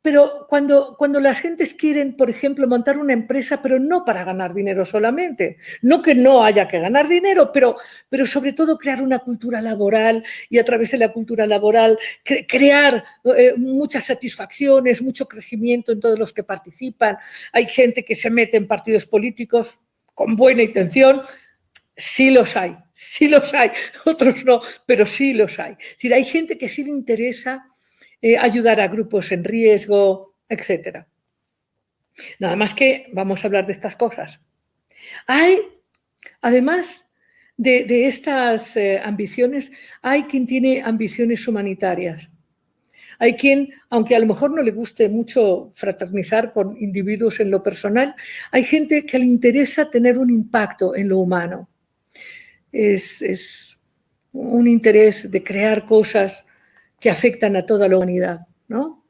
Pero cuando las gentes quieren, por ejemplo, montar una empresa, pero no para ganar dinero solamente, no que no haya que ganar dinero, pero sobre todo crear una cultura laboral y a través de la cultura laboral crear muchas satisfacciones, mucho crecimiento en todos los que participan. Hay gente que se mete en partidos políticos con buena intención. Sí los hay, otros no, pero sí los hay. Es decir, hay gente que sí le interesa ayudar a grupos en riesgo, etc. Nada más que vamos a hablar de estas cosas. Hay, además de estas ambiciones, hay quien tiene ambiciones humanitarias. Hay quien, aunque a lo mejor no le guste mucho fraternizar con individuos en lo personal, hay gente que le interesa tener un impacto en lo humano. Es un interés de crear cosas que afectan a toda la humanidad, ¿no?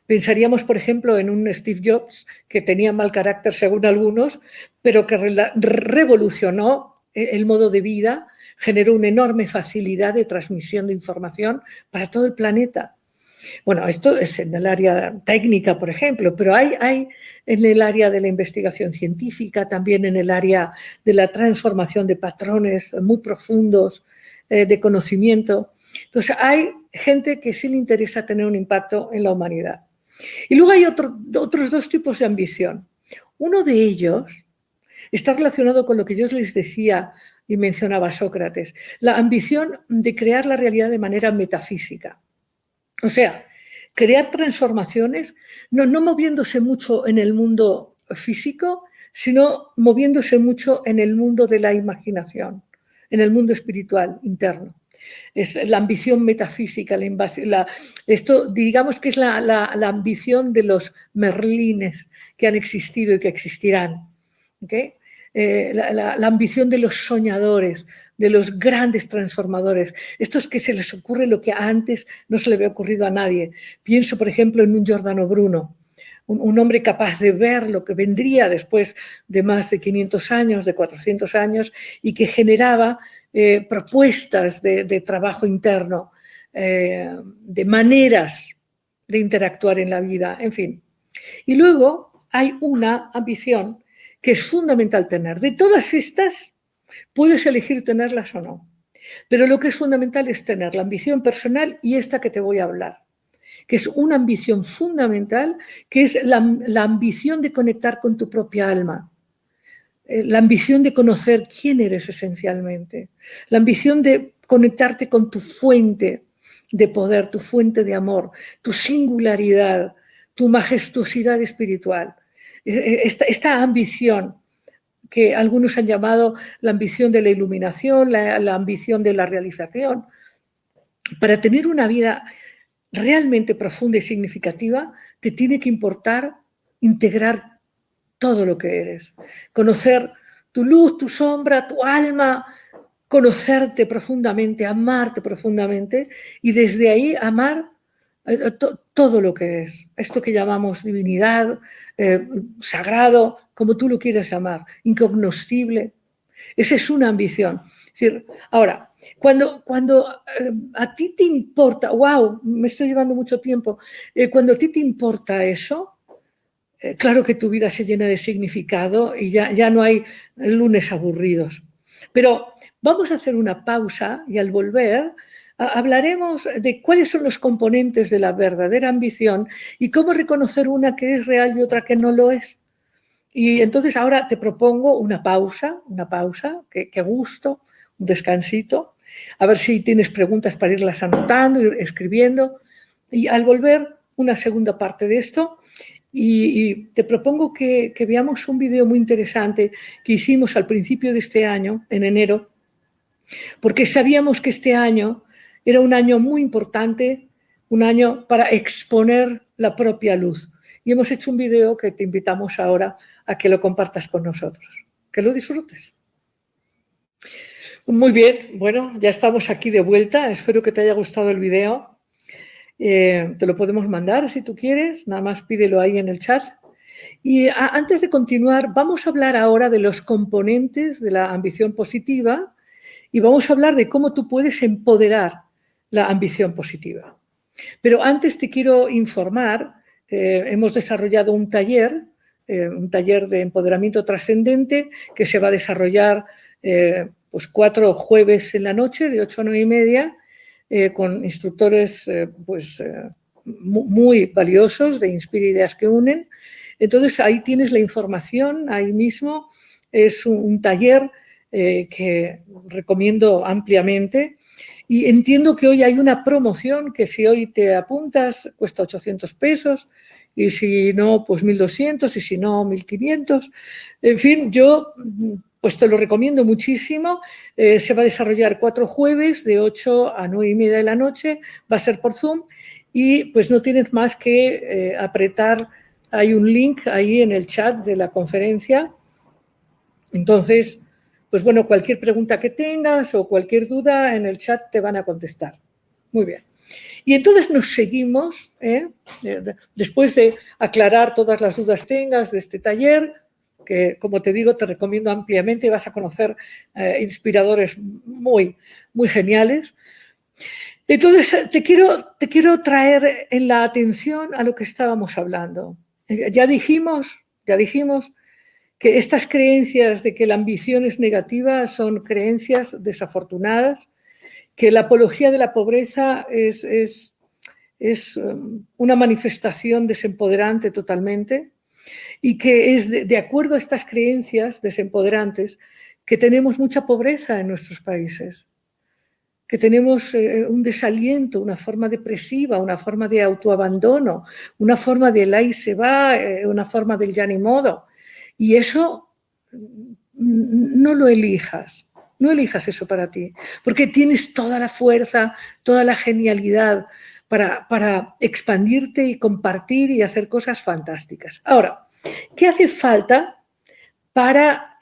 Pensaríamos, por ejemplo, en un Steve Jobs que tenía mal carácter según algunos, pero que revolucionó el modo de vida, generó una enorme facilidad de transmisión de información para todo el planeta. Bueno, esto es en el área técnica, por ejemplo, pero hay en el área de la investigación científica, también en el área de la transformación de patrones muy profundos de conocimiento. Entonces, hay gente que sí le interesa tener un impacto en la humanidad. Y luego hay otros dos tipos de ambición. Uno de ellos está relacionado con lo que yo les decía y mencionaba Sócrates, la ambición de crear la realidad de manera metafísica. O sea, crear transformaciones, no moviéndose mucho en el mundo físico, sino moviéndose mucho en el mundo de la imaginación, en el mundo espiritual interno. Es la ambición metafísica, esto digamos que es la ambición de los merlines que han existido y que existirán. ¿Okay? La ambición de los soñadores, de los grandes transformadores, estos que se les ocurre lo que antes no se le había ocurrido a nadie. Pienso, por ejemplo, en un Giordano Bruno, un hombre capaz de ver lo que vendría después de más de 500 años, de 400 años, y que generaba propuestas de trabajo interno, de maneras de interactuar en la vida, en fin. Y luego hay una ambición que es fundamental tener. De todas estas, puedes elegir tenerlas o no. Pero lo que es fundamental es tener la ambición personal y esta que te voy a hablar, que es una ambición fundamental, que es la ambición de conectar con tu propia alma, la ambición de conocer quién eres esencialmente, la ambición de conectarte con tu fuente de poder, tu fuente de amor, tu singularidad, tu majestuosidad espiritual. Esta ambición que algunos han llamado la ambición de la iluminación, la ambición de la realización. Para tener una vida realmente profunda y significativa, te tiene que importar integrar todo lo que eres, conocer tu luz, tu sombra, tu alma, conocerte profundamente, amarte profundamente y desde ahí amar todo lo que es, esto que llamamos divinidad, sagrado, como tú lo quieras llamar, incognoscible. Esa es una ambición. Es decir, ahora, cuando a ti te importa, wow, me estoy llevando mucho tiempo, cuando a ti te importa eso, claro que tu vida se llena de significado y ya no hay lunes aburridos. Pero vamos a hacer una pausa y al volver hablaremos de cuáles son los componentes de la verdadera ambición y cómo reconocer una que es real y otra que no lo es. Y entonces ahora te propongo una pausa, que gusto, un descansito, a ver si tienes preguntas para irlas anotando, ir escribiendo. Y al volver, una segunda parte de esto. Y te propongo que veamos un vídeo muy interesante que hicimos al principio de este año, en enero, porque sabíamos que este año era un año muy importante, un año para exponer la propia luz. Y hemos hecho un vídeo que te invitamos ahora a que lo compartas con nosotros. Que lo disfrutes. Muy bien, bueno, ya estamos aquí de vuelta. Espero que te haya gustado el vídeo. Te lo podemos mandar si tú quieres, nada más pídelo ahí en el chat. Y antes de continuar, vamos a hablar ahora de los componentes de la ambición positiva y vamos a hablar de cómo tú puedes empoderar la ambición positiva. Pero antes te quiero informar, hemos desarrollado un taller de empoderamiento trascendente que se va a desarrollar pues 4 jueves en la noche de 8 a 9:30 con instructores muy valiosos de Inspira Ideas que Unen. Entonces ahí tienes la información, ahí mismo es un taller que recomiendo ampliamente y entiendo que hoy hay una promoción que si hoy te apuntas cuesta 800 pesos y si no pues 1.200 y si no 1.500. En fin, yo pues te lo recomiendo muchísimo. Se va a desarrollar 4 jueves de 8 a 9:30 de la noche, va a ser por Zoom y pues no tienes más que apretar, hay un link ahí en el chat de la conferencia. Entonces, pues bueno, cualquier pregunta que tengas o cualquier duda en el chat te van a contestar. Muy bien. Y entonces nos seguimos, después de aclarar todas las dudas que tengas de este taller, que como te digo te recomiendo ampliamente, vas a conocer inspiradores muy, muy geniales. Entonces te quiero traer en la atención a lo que estábamos hablando. Ya dijimos que estas creencias de que la ambición es negativa son creencias desafortunadas, que la apología de la pobreza es una manifestación desempoderante totalmente, y que es de acuerdo a estas creencias desempoderantes que tenemos mucha pobreza en nuestros países, que tenemos un desaliento, una forma depresiva, una forma de autoabandono, una forma del ahí se va, una forma del ya ni modo. Y eso no lo elijas, no elijas eso para ti, porque tienes toda la fuerza, toda la genialidad para expandirte y compartir y hacer cosas fantásticas. Ahora, ¿qué hace falta para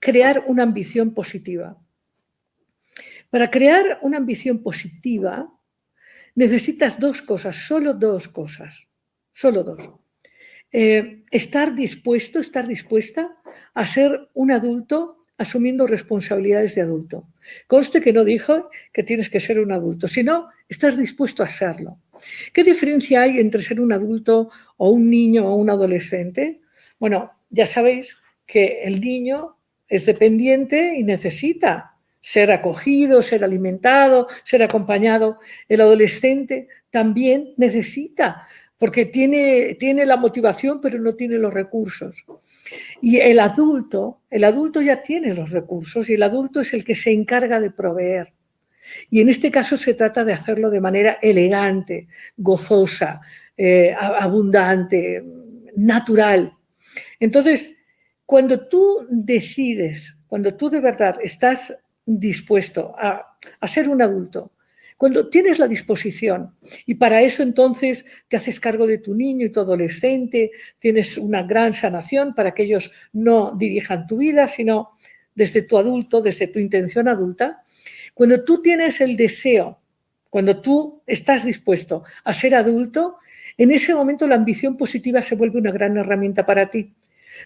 crear una ambición positiva? Para crear una ambición positiva necesitas dos cosas, solo dos cosas, solo dos. Estar dispuesta a ser un adulto asumiendo responsabilidades de adulto. Conste que no dijo que tienes que ser un adulto, sino estás dispuesto a serlo. ¿Qué diferencia hay entre ser un adulto o un niño o un adolescente? Bueno, ya sabéis que el niño es dependiente y necesita ser acogido, ser alimentado, ser acompañado. El adolescente también necesita, porque tiene la motivación, pero no tiene los recursos. Y el adulto ya tiene los recursos y el adulto es el que se encarga de proveer. Y en este caso se trata de hacerlo de manera elegante, gozosa, abundante, natural. Entonces, cuando tú decides, cuando tú de verdad estás dispuesto a ser un adulto, cuando tienes la disposición y para eso entonces te haces cargo de tu niño y tu adolescente, tienes una gran sanación para que ellos no dirijan tu vida, sino desde tu adulto, desde tu intención adulta. Cuando tú tienes el deseo, cuando tú estás dispuesto a ser adulto, en ese momento la ambición positiva se vuelve una gran herramienta para ti.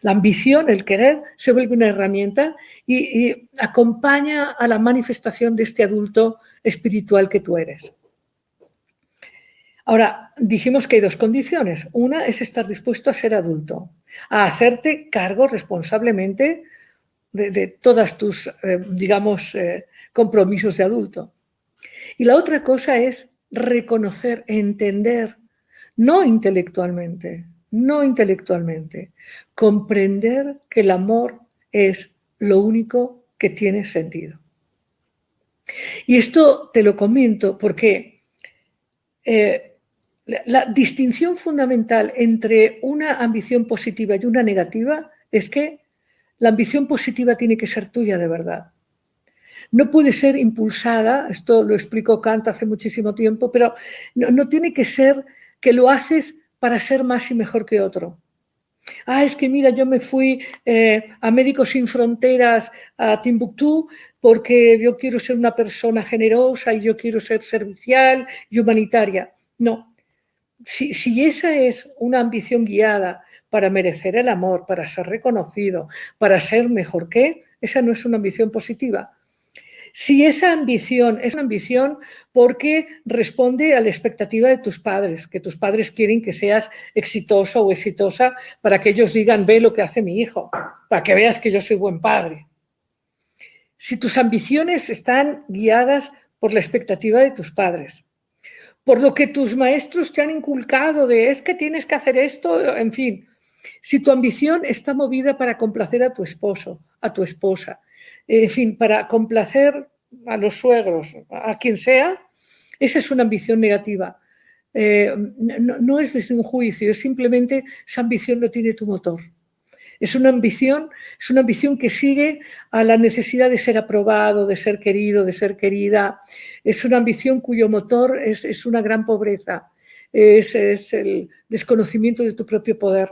La ambición, el querer, se vuelve una herramienta y acompaña a la manifestación de este adulto espiritual que tú eres. Ahora, dijimos que hay dos condiciones. Una es estar dispuesto a ser adulto, a hacerte cargo responsablemente de todas tus, compromisos de adulto. Y la otra cosa es reconocer, entender, no intelectualmente, comprender que el amor es lo único que tiene sentido. Y esto te lo comento porque la distinción fundamental entre una ambición positiva y una negativa es que la ambición positiva tiene que ser tuya de verdad. No puede ser impulsada, esto lo explicó Kant hace muchísimo tiempo, pero no tiene que ser que lo haces para ser más y mejor que otro. Es que mira, yo me fui a Médicos Sin Fronteras a Timbuktu porque yo quiero ser una persona generosa y yo quiero ser servicial y humanitaria. No, si esa es una ambición guiada para merecer el amor, para ser reconocido, para ser mejor que, esa no es una ambición positiva. Si esa ambición es una ambición porque responde a la expectativa de tus padres, que tus padres quieren que seas exitoso o exitosa para que ellos digan, ve lo que hace mi hijo, para que veas que yo soy buen padre. Si tus ambiciones están guiadas por la expectativa de tus padres, por lo que tus maestros te han inculcado de es que tienes que hacer esto, en fin, si tu ambición está movida para complacer a tu esposo, a tu esposa, en fin, para complacer a los suegros, a quien sea, esa es una ambición negativa. No es desde un juicio, es simplemente esa ambición no tiene tu motor. Es una ambición que sigue a la necesidad de ser aprobado, de ser querido, de ser querida. Es una ambición cuyo motor es una gran pobreza, es el desconocimiento de tu propio poder.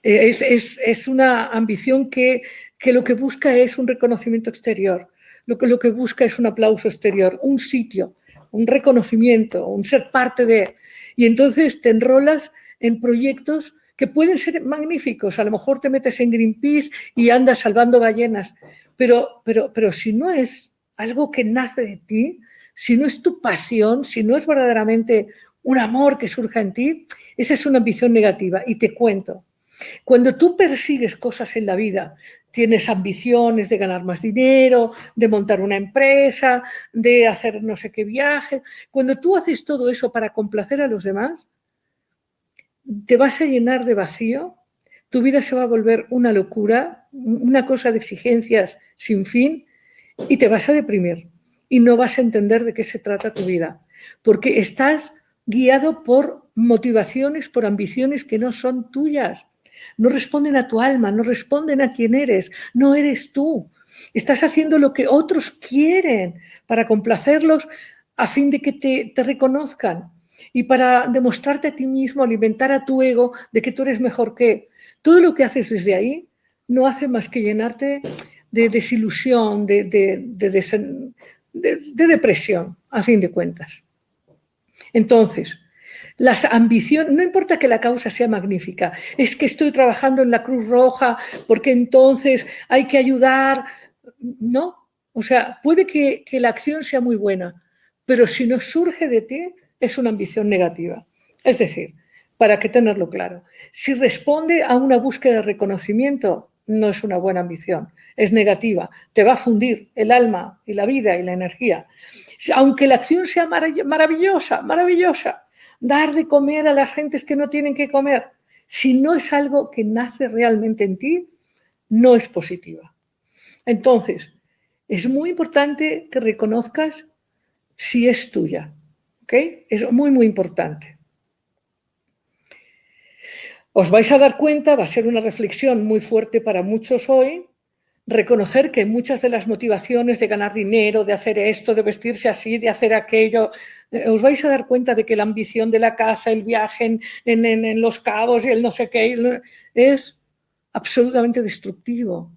Es una ambición que lo que busca es un reconocimiento exterior, lo que busca es un aplauso exterior, un sitio, un reconocimiento, un ser parte de. Y entonces te enrolas en proyectos que pueden ser magníficos. A lo mejor te metes en Greenpeace y andas salvando ballenas, pero si no es algo que nace de ti, si no es tu pasión, si no es verdaderamente un amor que surja en ti, esa es una ambición negativa. Y te cuento, cuando tú persigues cosas en la vida, tienes ambiciones de ganar más dinero, de montar una empresa, de hacer no sé qué viaje, cuando tú haces todo eso para complacer a los demás, te vas a llenar de vacío, tu vida se va a volver una locura, una cosa de exigencias sin fin y te vas a deprimir y no vas a entender de qué se trata tu vida, porque estás guiado por motivaciones, por ambiciones que no son tuyas. No responden a tu alma, no responden a quién eres, no eres tú. Estás haciendo lo que otros quieren para complacerlos a fin de que te reconozcan y para demostrarte a ti mismo, alimentar a tu ego de que tú eres mejor que. Todo lo que haces desde ahí no hace más que llenarte de desilusión, de depresión, a fin de cuentas. Entonces, las ambiciones, no importa que la causa sea magnífica, es que estoy trabajando en la Cruz Roja porque entonces hay que ayudar. No, o sea, puede que la acción sea muy buena, pero si no surge de ti, es una ambición negativa. Es decir, para que tenerlo claro, si responde a una búsqueda de reconocimiento, no es una buena ambición, es negativa, te va a fundir el alma y la vida y la energía. Aunque la acción sea maravillosa, maravillosa, dar de comer a las gentes que no tienen que comer, si no es algo que nace realmente en ti, no es positiva. Entonces, es muy importante que reconozcas si es tuya, ¿ok? Es muy, muy importante. Os vais a dar cuenta, va a ser una reflexión muy fuerte para muchos hoy, reconocer que muchas de las motivaciones de ganar dinero, de hacer esto, de vestirse así, de hacer aquello, os vais a dar cuenta de que la ambición de la casa, el viaje en Los Cabos y el no sé qué, es absolutamente destructivo.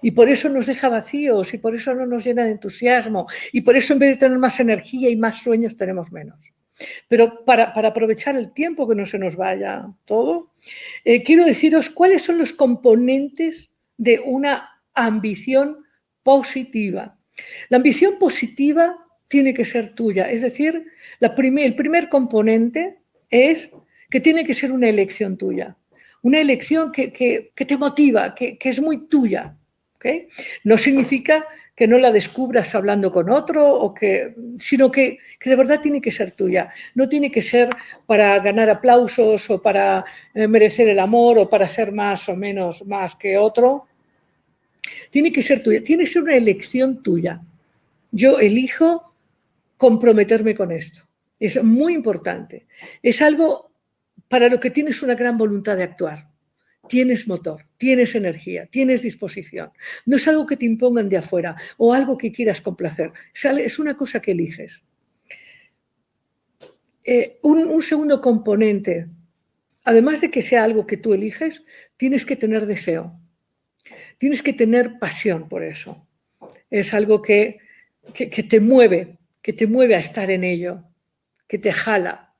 Y por eso nos deja vacíos y por eso no nos llena de entusiasmo y por eso en vez de tener más energía y más sueños tenemos menos. Pero para aprovechar el tiempo, que no se nos vaya todo, quiero deciros cuáles son los componentes de una ambición positiva. La ambición positiva tiene que ser tuya, es decir, el primer componente es que tiene que ser una elección tuya, una elección que te motiva, que es muy tuya, ¿okay? No significa que no la descubras hablando con otro, sino que de verdad tiene que ser tuya. No tiene que ser para ganar aplausos o para merecer el amor o para ser más o menos más que otro. Tiene que ser tuya, tiene que ser una elección tuya. Yo elijo comprometerme con esto. Es muy importante. Es algo para lo que tienes una gran voluntad de actuar. Tienes motor, tienes energía, tienes disposición. No es algo que te impongan de afuera o algo que quieras complacer. Es una cosa que eliges. Un segundo componente, además de que sea algo que tú eliges, tienes que tener deseo. Tienes que tener pasión por eso. Es algo que te mueve a estar en ello, que te jala,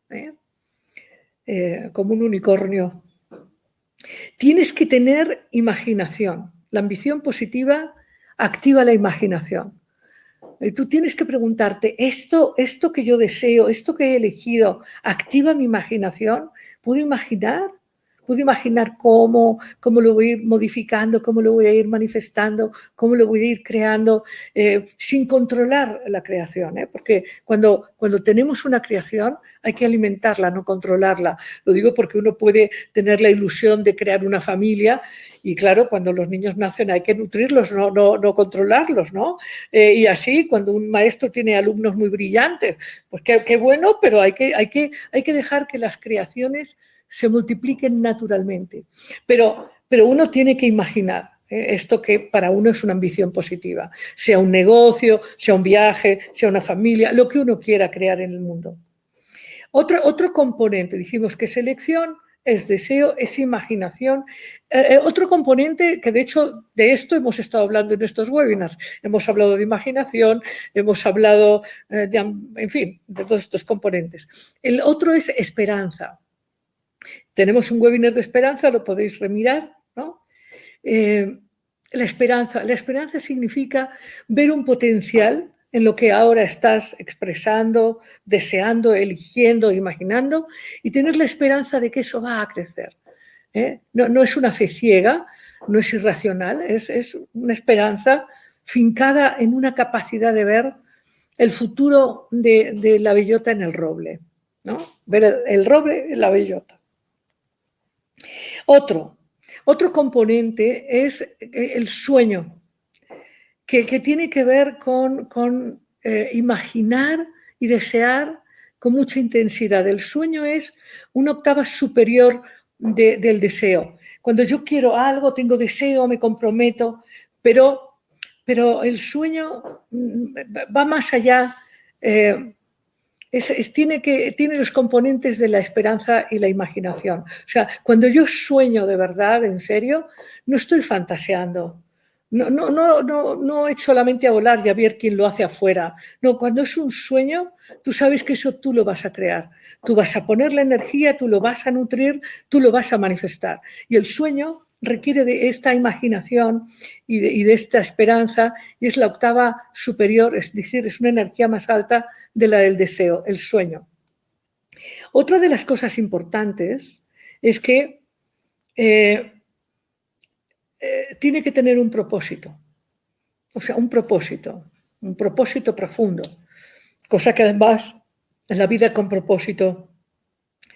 como un unicornio. Tienes que tener imaginación. La ambición positiva activa la imaginación. Tú tienes que preguntarte, ¿esto que yo deseo, esto que he elegido, activa mi imaginación? ¿Puedo imaginar? ¿Puedo imaginar cómo lo voy a ir modificando, cómo lo voy a ir manifestando, cómo lo voy a ir creando, sin controlar la creación? Porque cuando tenemos una creación hay que alimentarla, no controlarla. Lo digo porque uno puede tener la ilusión de crear una familia y claro, cuando los niños nacen hay que nutrirlos, no controlarlos, ¿no? Y así, cuando un maestro tiene alumnos muy brillantes, pues qué bueno, pero hay que dejar que las creaciones se multipliquen naturalmente. Pero pero uno tiene que imaginar esto que para uno es una ambición positiva, sea un negocio, sea un viaje, sea una familia, lo que uno quiera crear en el mundo. Otro componente, dijimos que es elección, es deseo, es imaginación. Otro componente que de hecho de esto hemos estado hablando en estos webinars. Hemos hablado de imaginación, hemos hablado en fin, de todos estos componentes. El otro es esperanza. Tenemos un webinar de esperanza, lo podéis remirar, ¿no? La esperanza significa ver un potencial en lo que ahora estás expresando, deseando, eligiendo, imaginando, y tener la esperanza de que eso va a crecer. No es una fe ciega, no es irracional, es una esperanza fincada en una capacidad de ver el futuro de la bellota en el roble, ¿no? Ver el roble en la bellota. Otro componente es el sueño, que tiene que ver con imaginar y desear con mucha intensidad. El sueño es una octava superior del deseo. Cuando yo quiero algo, tengo deseo, me comprometo, pero el sueño va más allá. Tiene los componentes de la esperanza y la imaginación. O sea, cuando yo sueño de verdad, en serio, no estoy fantaseando. No echo la mente a volar y a ver quién lo hace afuera. No, cuando es un sueño, tú sabes que eso tú lo vas a crear. Tú vas a poner la energía, tú lo vas a nutrir, tú lo vas a manifestar. Y el sueño requiere de esta imaginación y de esta esperanza, y es la octava superior, es decir, es una energía más alta de la del deseo, el sueño. Otra de las cosas importantes es que tiene que tener un propósito, o sea, un propósito profundo, cosa que además en la vida con propósito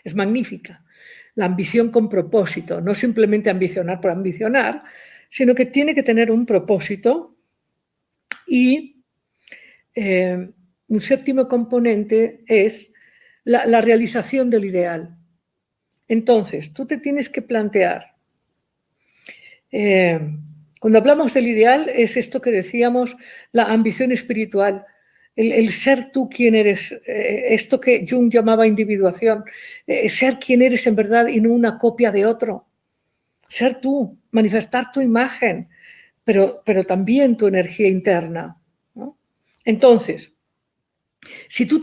es magnífica. La ambición con propósito, no simplemente ambicionar por ambicionar, sino que tiene que tener un propósito. Y un séptimo componente es la realización del ideal. Entonces, tú te tienes que plantear, cuando hablamos del ideal, es esto que decíamos, la ambición espiritual, el ser tú quien eres, esto que Jung llamaba individuación, ser quien eres en verdad y no una copia de otro. Ser tú, manifestar tu imagen, pero también tu energía interna, ¿no? Entonces, si tú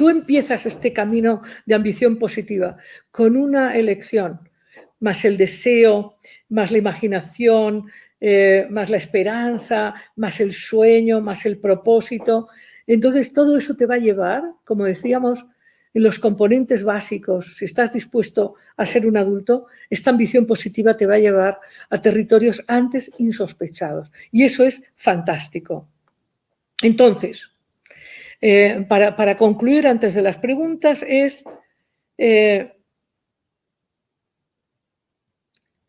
empiezas este camino de ambición positiva con una elección, más el deseo, más la imaginación, más la esperanza, más el sueño, más el propósito, entonces todo eso te va a llevar, como decíamos, en los componentes básicos. Si estás dispuesto a ser un adulto, esta ambición positiva te va a llevar a territorios antes insospechados. Y eso es fantástico. Entonces, para concluir antes de las preguntas es,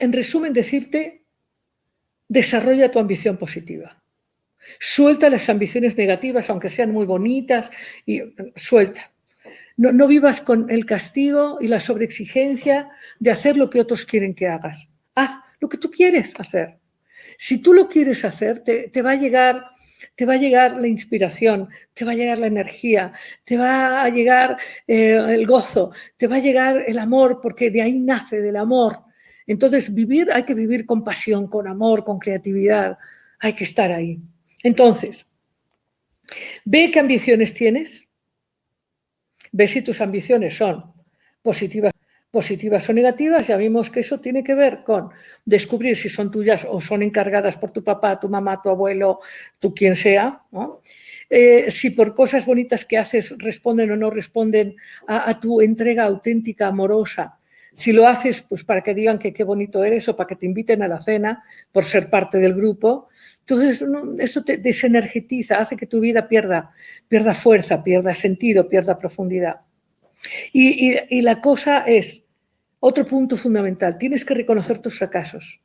en resumen, decirte, desarrolla tu ambición positiva. Suelta las ambiciones negativas, aunque sean muy bonitas, y suelta. No vivas con el castigo y la sobreexigencia de hacer lo que otros quieren que hagas. Haz lo que tú quieres hacer. Si tú lo quieres hacer, te va a llegar la inspiración, te va a llegar la energía, te va a llegar el gozo, te va a llegar el amor, porque de ahí nace, del amor. Entonces, hay que vivir con pasión, con amor, con creatividad. Hay que estar ahí. Entonces, ve qué ambiciones tienes. Ve si tus ambiciones son positivas o negativas. Ya vimos que eso tiene que ver con descubrir si son tuyas o son encargadas por tu papá, tu mamá, tu abuelo, tu quien sea, ¿no? Si por cosas bonitas que haces responden o no responden a tu entrega auténtica, amorosa. Si lo haces pues para que digan que qué bonito eres o para que te inviten a la cena por ser parte del grupo. Entonces, eso te desenergetiza, hace que tu vida pierda fuerza, pierda sentido, pierda profundidad. Y la cosa es, otro punto fundamental, tienes que reconocer tus fracasos.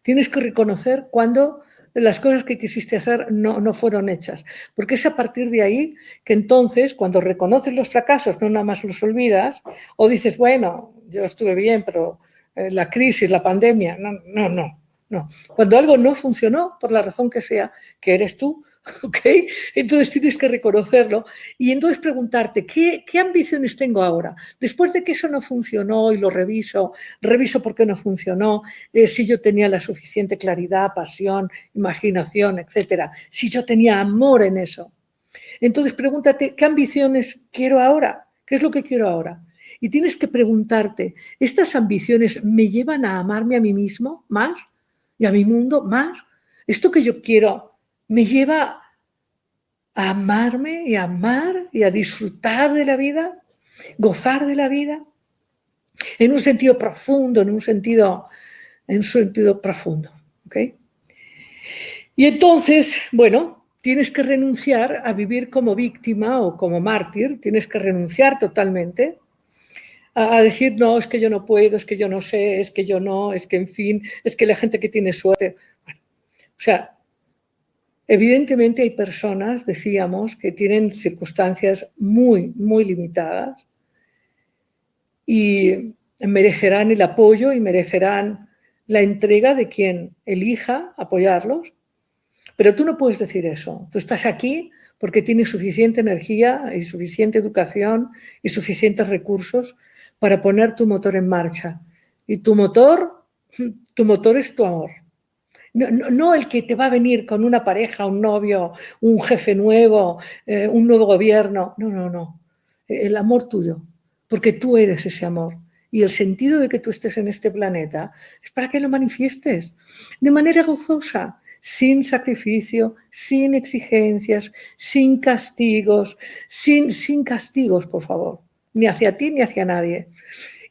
Tienes que reconocer cuando las cosas que quisiste hacer no fueron hechas. Porque es a partir de ahí que entonces, cuando reconoces los fracasos, no nada más los olvidas, o dices, bueno, yo estuve bien, pero la crisis, la pandemia. No, no, no, no. Cuando algo no funcionó, por la razón que sea, que eres tú, ¿ok? Entonces tienes que reconocerlo y entonces preguntarte, ¿qué ambiciones tengo ahora? Después de que eso no funcionó y lo reviso por qué no funcionó, si yo tenía la suficiente claridad, pasión, imaginación, etcétera, si yo tenía amor en eso. Entonces pregúntate, ¿qué ambiciones quiero ahora? ¿Qué es lo que quiero ahora? Y tienes que preguntarte, ¿estas ambiciones me llevan a amarme a mí mismo más y a mi mundo más? ¿Esto que yo quiero me lleva a amarme y a amar y a disfrutar de la vida, gozar de la vida? En un sentido profundo, en un sentido profundo, ¿ok? Y entonces, bueno, tienes que renunciar a vivir como víctima o como mártir, tienes que renunciar totalmente a decir, no, es que yo no puedo, es que yo no sé, es que yo no, es que en fin, es que la gente que tiene suerte. Bueno, o sea, evidentemente hay personas, decíamos, que tienen circunstancias muy, muy limitadas y merecerán el apoyo y merecerán la entrega de quien elija apoyarlos. Pero tú no puedes decir eso. Tú estás aquí porque tienes suficiente energía y suficiente educación y suficientes recursos para poner tu motor en marcha. Y tu motor es tu amor. No el que te va a venir con una pareja, un novio, un jefe nuevo, un nuevo gobierno. No, no, no. El amor tuyo. Porque tú eres ese amor. Y el sentido de que tú estés en este planeta es para que lo manifiestes de manera gozosa, sin sacrificio, sin exigencias, sin castigos, sin castigos, por favor, ni hacia ti ni hacia nadie.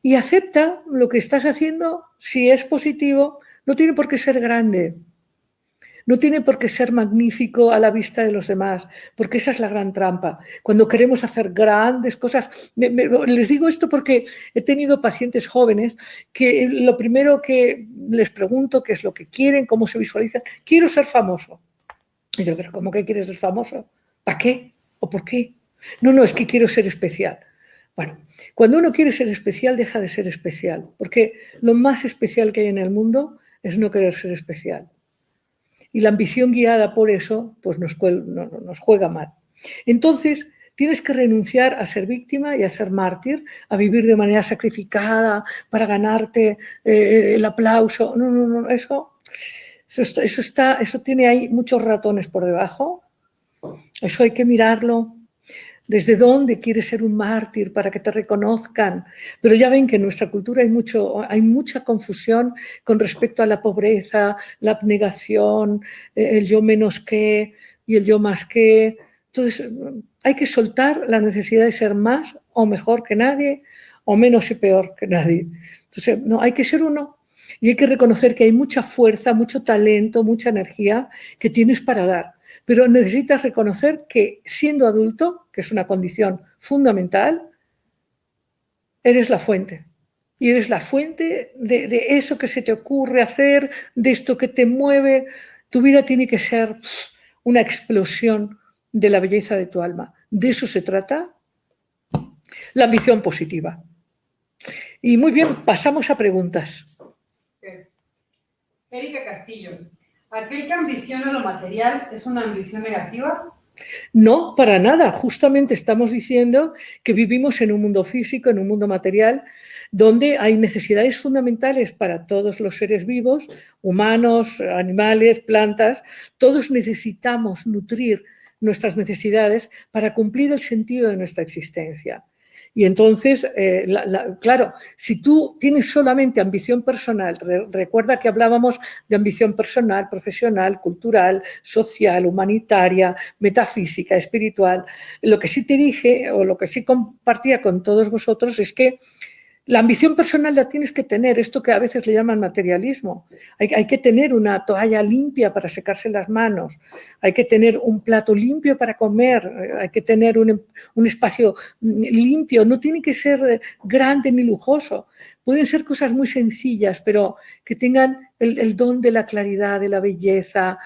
Y acepta lo que estás haciendo, si es positivo, no tiene por qué ser grande, no tiene por qué ser magnífico a la vista de los demás, porque esa es la gran trampa. Cuando queremos hacer grandes cosas, les digo esto porque he tenido pacientes jóvenes que lo primero que les pregunto, qué es lo que quieren, cómo se visualizan, quiero ser famoso. Y yo, pero ¿cómo que quieres ser famoso? ¿Para qué? ¿O por qué? No, no, es que quiero ser especial. Bueno, cuando uno quiere ser especial, deja de ser especial, porque lo más especial que hay en el mundo es no querer ser especial. Y la ambición guiada por eso pues nos juega mal. Entonces, tienes que renunciar a ser víctima y a ser mártir, a vivir de manera sacrificada para ganarte el aplauso. No, no, no, eso tiene ahí muchos ratones por debajo. Eso hay que mirarlo. ¿Desde dónde quieres ser un mártir para que te reconozcan? Pero ya ven que en nuestra cultura hay mucha confusión con respecto a la pobreza, la abnegación, el yo menos que y el yo más que. Entonces, hay que soltar la necesidad de ser más o mejor que nadie o menos y peor que nadie. Entonces, no, hay que ser uno y hay que reconocer que hay mucha fuerza, mucho talento, mucha energía que tienes para dar. Pero necesitas reconocer que siendo adulto, que es una condición fundamental, eres la fuente. Y eres la fuente de eso que se te ocurre hacer, de esto que te mueve. Tu vida tiene que ser una explosión de la belleza de tu alma. De eso se trata la ambición positiva. Y muy bien, pasamos a preguntas.
Erika Castillo. ¿Aquel que ambiciona lo material es una ambición negativa?
No, para nada. Justamente estamos diciendo que vivimos en un mundo físico, en un mundo material, donde hay necesidades fundamentales para todos los seres vivos, humanos, animales, plantas. Todos necesitamos nutrir nuestras necesidades para cumplir el sentido de nuestra existencia. Y entonces, claro, si tú tienes solamente ambición personal, recuerda que hablábamos de ambición personal, profesional, cultural, social, humanitaria, metafísica, espiritual, lo que sí te dije o lo que sí compartía con todos vosotros es que la ambición personal la tienes que tener, esto que a veces le llaman materialismo. Hay que tener una toalla limpia para secarse las manos, hay que tener un plato limpio para comer, hay que tener un espacio limpio, no tiene que ser grande ni lujoso. Pueden ser cosas muy sencillas, pero que tengan el don de la claridad, de la belleza,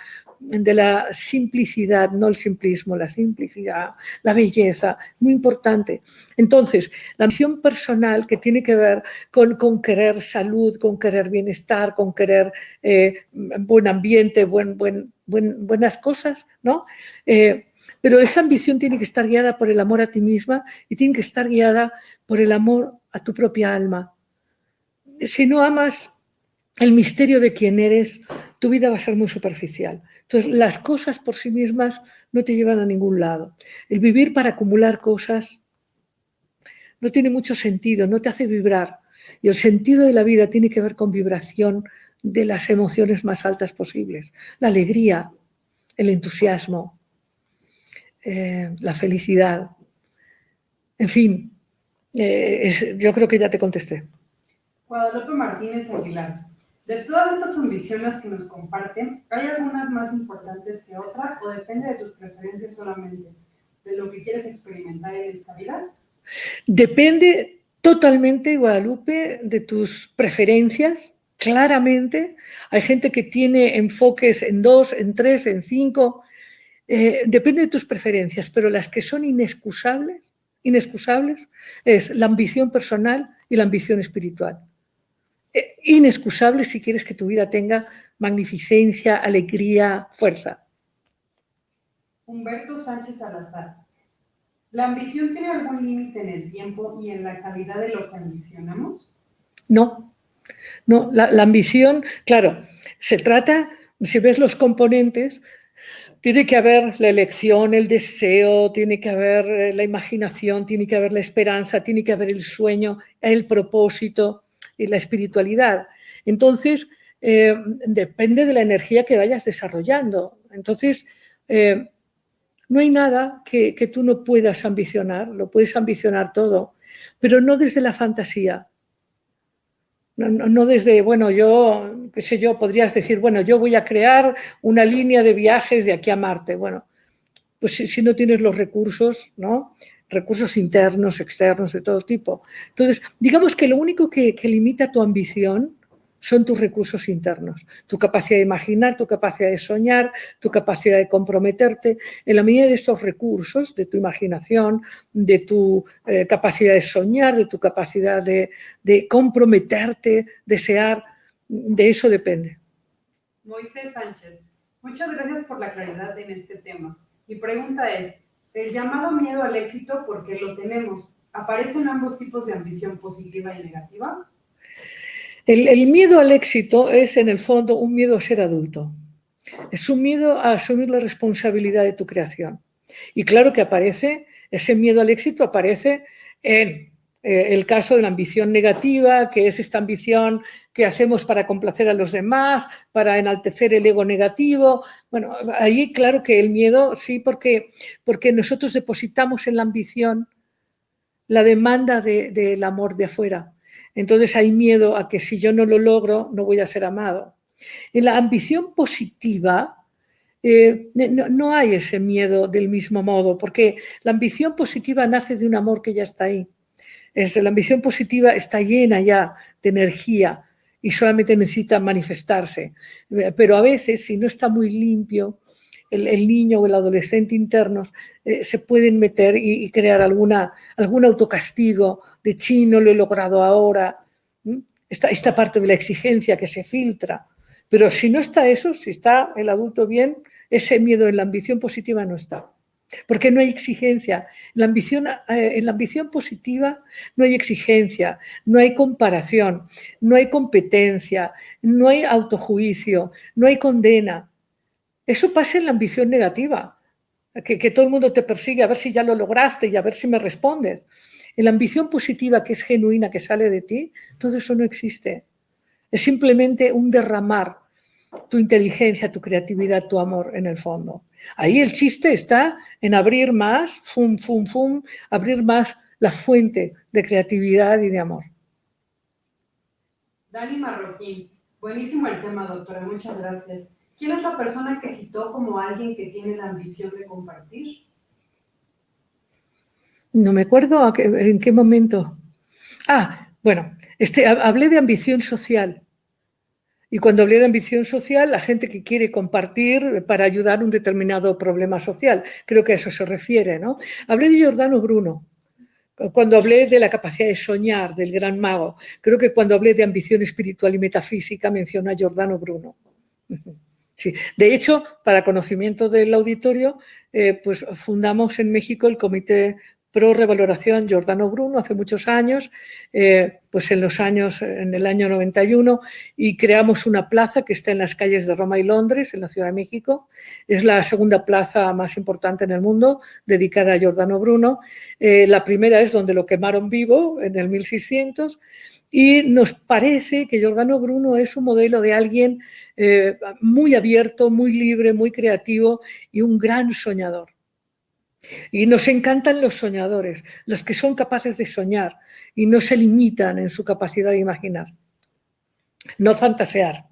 de la simplicidad, no el simplismo, la simplicidad, la belleza, muy importante. Entonces, la ambición personal que tiene que ver con querer salud, con querer bienestar, con querer buen ambiente, buenas cosas, ¿no? Pero esa ambición tiene que estar guiada por el amor a ti misma y tiene que estar guiada por el amor a tu propia alma. Si no amas el misterio de quién eres, tu vida va a ser muy superficial. Entonces, las cosas por sí mismas no te llevan a ningún lado. El vivir para acumular cosas no tiene mucho sentido, no te hace vibrar. Y el sentido de la vida tiene que ver con vibración de las emociones más altas posibles. La alegría, el entusiasmo, la felicidad. En fin, yo creo que ya te contesté.
Guadalupe Martínez Aguilar. De todas estas ambiciones que nos comparten, ¿hay algunas más importantes que otras o depende de tus preferencias solamente, de lo que quieres experimentar en esta vida?
Depende totalmente, Guadalupe, de tus preferencias, claramente. Hay gente que tiene enfoques en 2, en 3, en 5. Depende de tus preferencias, pero las que son inexcusables es la ambición personal y la ambición espiritual. Inexcusable si quieres que tu vida tenga magnificencia, alegría, fuerza.
Humberto Sánchez Salazar. ¿La ambición tiene algún límite en el tiempo y en la calidad de lo que ambicionamos?
No, la ambición, claro, se trata, si ves los componentes, tiene que haber la elección, el deseo, tiene que haber la imaginación, tiene que haber la esperanza, tiene que haber el sueño, el propósito y la espiritualidad. Entonces, depende de la energía que vayas desarrollando. Entonces, no hay nada que tú no puedas ambicionar, lo puedes ambicionar todo, pero no desde la fantasía. No desde, bueno, yo, qué sé yo, podrías decir, bueno, yo voy a crear una línea de viajes de aquí a Marte. Bueno, pues si no tienes los recursos, ¿no? Recursos internos, externos, de todo tipo. Entonces, digamos que lo único que limita tu ambición son tus recursos internos, tu capacidad de imaginar, tu capacidad de soñar, tu capacidad de comprometerte. En la medida de esos recursos, de tu imaginación, de tu capacidad de soñar, de tu capacidad de comprometerte, desear, de eso depende.
Moisés Sánchez, muchas gracias por la claridad en este tema. Mi pregunta es, ¿el llamado miedo al éxito, porque lo tenemos, aparecen ambos tipos de ambición positiva y negativa?
El miedo al éxito es, en el fondo, un miedo a ser adulto. Es un miedo a asumir la responsabilidad de tu creación. Y claro que aparece, ese miedo al éxito aparece en el caso de la ambición negativa, que es esta ambición que hacemos para complacer a los demás, para enaltecer el ego negativo. Bueno, ahí claro que el miedo, sí, porque nosotros depositamos en la ambición la demanda del amor de afuera. Entonces hay miedo a que si yo no lo logro, no voy a ser amado. En la ambición positiva no hay ese miedo del mismo modo, porque la ambición positiva nace de un amor que ya está ahí. La ambición positiva está llena ya de energía y solamente necesita manifestarse. Pero a veces, si no está muy limpio, el niño o el adolescente internos se pueden meter y crear algún autocastigo de no lo he logrado ahora. Esta parte de la exigencia que se filtra. Pero si no está eso, si está el adulto bien, ese miedo en la ambición positiva no está. Porque no hay exigencia. En la ambición positiva no hay exigencia, no hay comparación, no hay competencia, no hay autojuicio, no hay condena. Eso pasa en la ambición negativa, que todo el mundo te persigue a ver si ya lo lograste y a ver si me respondes. En la ambición positiva, que es genuina, que sale de ti, todo eso no existe. Es simplemente un derramar tu inteligencia, tu creatividad, tu amor en el fondo. Ahí el chiste está en abrir más, abrir más la fuente de creatividad y de amor.
Dani Marroquín, buenísimo el tema, doctora, muchas gracias. ¿Quién es la persona que citó como alguien que tiene la ambición de compartir?
No me acuerdo en qué momento. Bueno, hablé de ambición social. Y cuando hablé de ambición social, la gente que quiere compartir para ayudar a un determinado problema social. Creo que a eso se refiere, ¿no? Hablé de Giordano Bruno. Cuando hablé de la capacidad de soñar, del gran mago. Creo que cuando hablé de ambición espiritual y metafísica, mencioné a Giordano Bruno. Sí. De hecho, para conocimiento del auditorio, pues fundamos en México el Comité Pro Revaloración Giordano Bruno hace muchos años, pues en el año 91, y creamos una plaza que está en las calles de Roma y Londres, en la Ciudad de México. Es la segunda plaza más importante en el mundo dedicada a Giordano Bruno. La primera es donde lo quemaron vivo en el 1600. Y nos parece que Giordano Bruno es un modelo de alguien muy abierto, muy libre, muy creativo y un gran soñador. Y nos encantan los soñadores, los que son capaces de soñar y no se limitan en su capacidad de imaginar, no fantasear.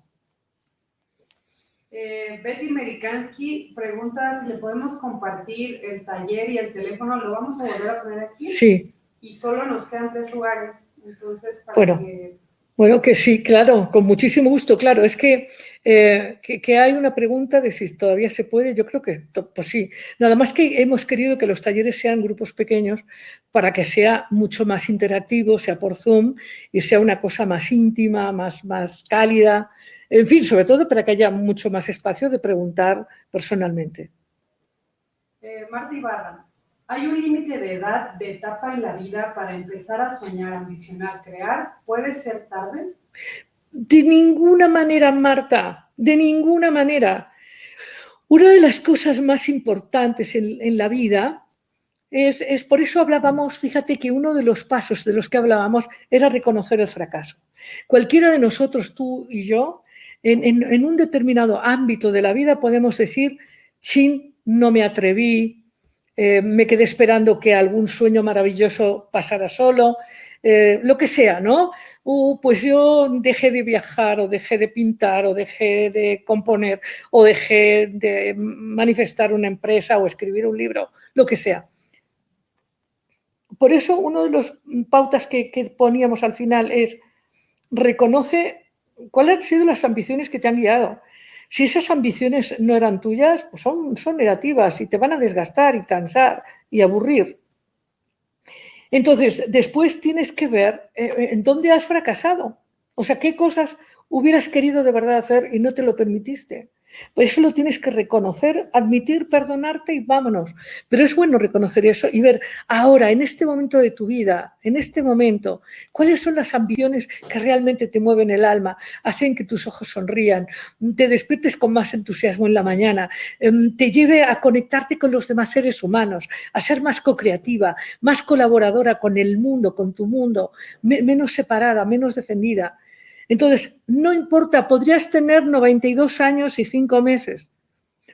Betty Merikansky pregunta si le podemos compartir el taller y el teléfono. ¿Lo vamos a volver a poner aquí?
Sí.
Y solo nos quedan 3 lugares. Entonces,
Bueno, que sí, claro, con muchísimo gusto, claro. Es que hay una pregunta de si todavía se puede. Yo creo que pues sí. Nada más que hemos querido que los talleres sean grupos pequeños para que sea mucho más interactivo, sea por Zoom y sea una cosa más íntima, más cálida. En fin, sobre todo para que haya mucho más espacio de preguntar personalmente.
Marta Ibarra. ¿Hay un límite de edad, de etapa en la vida para empezar a soñar, ambicionar, crear? ¿Puede ser tarde?
De ninguna manera, Marta, de ninguna manera. Una de las cosas más importantes en la vida es por eso hablábamos, fíjate que uno de los pasos de los que hablábamos era reconocer el fracaso. Cualquiera de nosotros, tú y yo, en un determinado ámbito de la vida podemos decir, chin, no me atreví, me quedé esperando que algún sueño maravilloso pasara solo, lo que sea, ¿no? Pues yo dejé de viajar, o dejé de pintar, o dejé de componer, o dejé de manifestar una empresa o escribir un libro, lo que sea. Por eso, una de las pautas que poníamos al final es reconoce cuáles han sido las ambiciones que te han guiado. Si esas ambiciones no eran tuyas, pues son negativas y te van a desgastar y cansar y aburrir. Entonces, después tienes que ver en dónde has fracasado. O sea, qué cosas hubieras querido de verdad hacer y no te lo permitiste. Pues eso lo tienes que reconocer, admitir, perdonarte y vámonos. Pero es bueno reconocer eso y ver ahora, en este momento de tu vida, en este momento, cuáles son las ambiciones que realmente te mueven el alma, hacen que tus ojos sonrían, te despiertes con más entusiasmo en la mañana, te lleve a conectarte con los demás seres humanos, a ser más co-creativa, más colaboradora con el mundo, con tu mundo, menos separada, menos defendida. Entonces, no importa, podrías tener 92 años y 5 meses.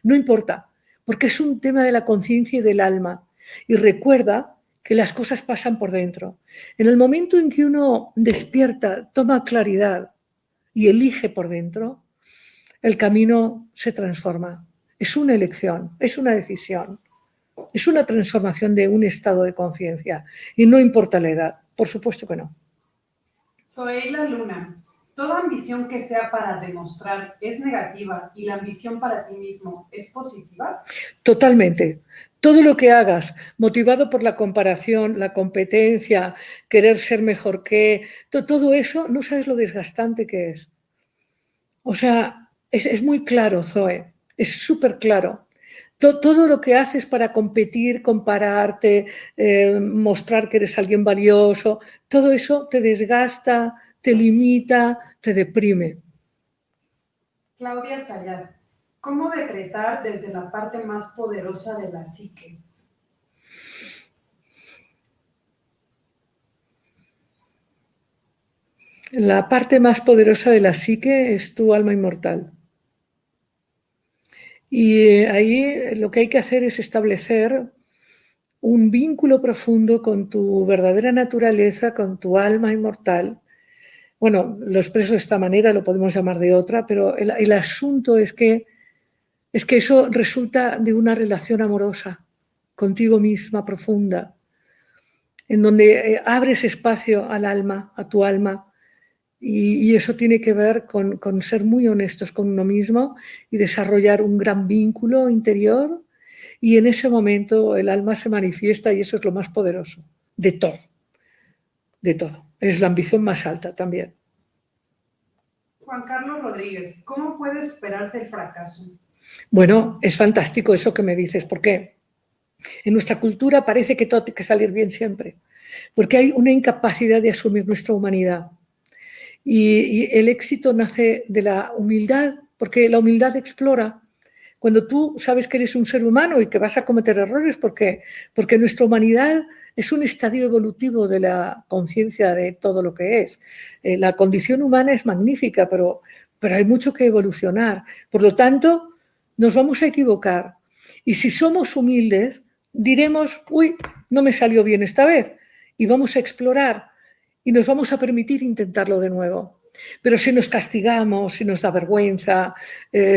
No importa, porque es un tema de la conciencia y del alma. Y recuerda que las cosas pasan por dentro. En el momento en que uno despierta, toma claridad y elige por dentro, el camino se transforma. Es una elección, es una decisión, es una transformación de un estado de conciencia. Y no importa la edad, por supuesto que no.
Soy la Luna. ¿Toda ambición que sea para demostrar es negativa y la ambición para ti mismo es positiva?
Totalmente. Todo lo que hagas motivado por la comparación, la competencia, querer ser mejor que... Todo eso, no sabes lo desgastante que es. O sea, es muy claro, Zoe. Es súper claro. Todo lo que haces para competir, compararte, mostrar que eres alguien valioso, todo eso te desgasta, te limita, te deprime.
Claudia Sayas, ¿cómo decretar desde la parte más poderosa de la psique?
La parte más poderosa de la psique es tu alma inmortal. Y ahí lo que hay que hacer es establecer un vínculo profundo con tu verdadera naturaleza, con tu alma inmortal. Bueno, lo expreso de esta manera, lo podemos llamar de otra, pero el asunto es que eso resulta de una relación amorosa contigo misma profunda, en donde abres espacio al alma, a tu alma, Y eso tiene que ver con ser muy honestos con uno mismo y desarrollar un gran vínculo interior. Y en ese momento el alma se manifiesta y eso es lo más poderoso de todo. De todo. Es la ambición más alta también.
Juan Carlos Rodríguez, ¿cómo puede superarse el fracaso?
Bueno, es fantástico eso que me dices. ¿Por qué? En nuestra cultura parece que todo tiene que salir bien siempre, porque hay una incapacidad de asumir nuestra humanidad. Y el éxito nace de la humildad, porque la humildad explora. Cuando tú sabes que eres un ser humano y que vas a cometer errores, porque nuestra humanidad es un estadio evolutivo de la conciencia de todo lo que es. La condición humana es magnífica, pero hay mucho que evolucionar. Por lo tanto, nos vamos a equivocar. Y si somos humildes, diremos, uy, no me salió bien esta vez. Y vamos a explorar y nos vamos a permitir intentarlo de nuevo. Pero si nos castigamos, si nos da vergüenza,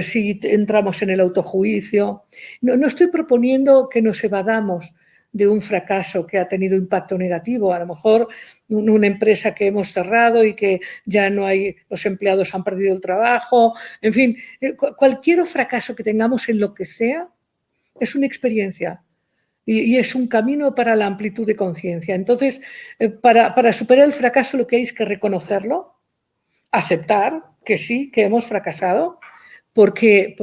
si entramos en el autojuicio, no estoy proponiendo que nos evadamos de un fracaso que ha tenido impacto negativo. A lo mejor una empresa que hemos cerrado y que ya no hay, los empleados han perdido el trabajo, en fin, cualquier fracaso que tengamos en lo que sea es una experiencia. Y es un camino para la amplitud de conciencia. Entonces, para superar el fracaso lo que hay es que reconocerlo, aceptar que sí, que hemos fracasado, porque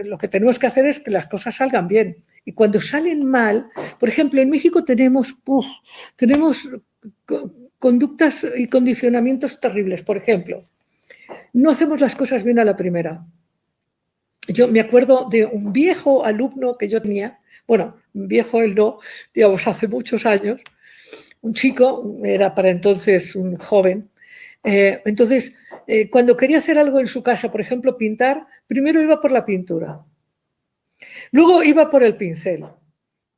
lo que tenemos que hacer es que las cosas salgan bien. Y cuando salen mal, por ejemplo, en México tenemos conductas y condicionamientos terribles. Por ejemplo, no hacemos las cosas bien a la primera. Yo me acuerdo de un viejo alumno que yo tenía, bueno, viejo él no, digamos, hace muchos años, un chico, era para entonces un joven. Entonces, cuando quería hacer algo en su casa, por ejemplo, pintar, primero iba por la pintura, luego iba por el pincel,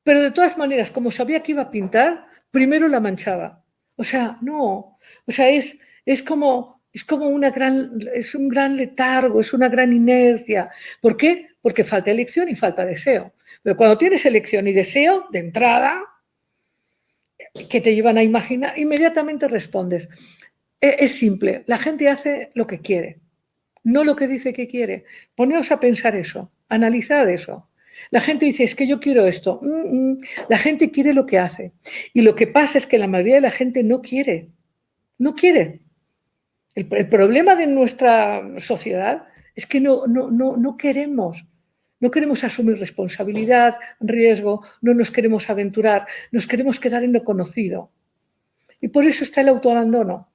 pero de todas maneras, como sabía que iba a pintar, primero la manchaba. O sea, no, o sea, es como es un gran letargo, es una gran inercia. ¿Por qué? Porque falta elección y falta deseo. Pero cuando tienes elección y deseo, de entrada, que te llevan a imaginar, inmediatamente respondes. Es simple, la gente hace lo que quiere, no lo que dice que quiere. Poneos a pensar eso, analizad eso. La gente dice, es que yo quiero esto. La gente quiere lo que hace. Y lo que pasa es que la mayoría de la gente no quiere. No quiere. El problema de nuestra sociedad es que no queremos. No queremos asumir responsabilidad, riesgo, no nos queremos aventurar, nos queremos quedar en lo conocido. Y por eso está el autoabandono.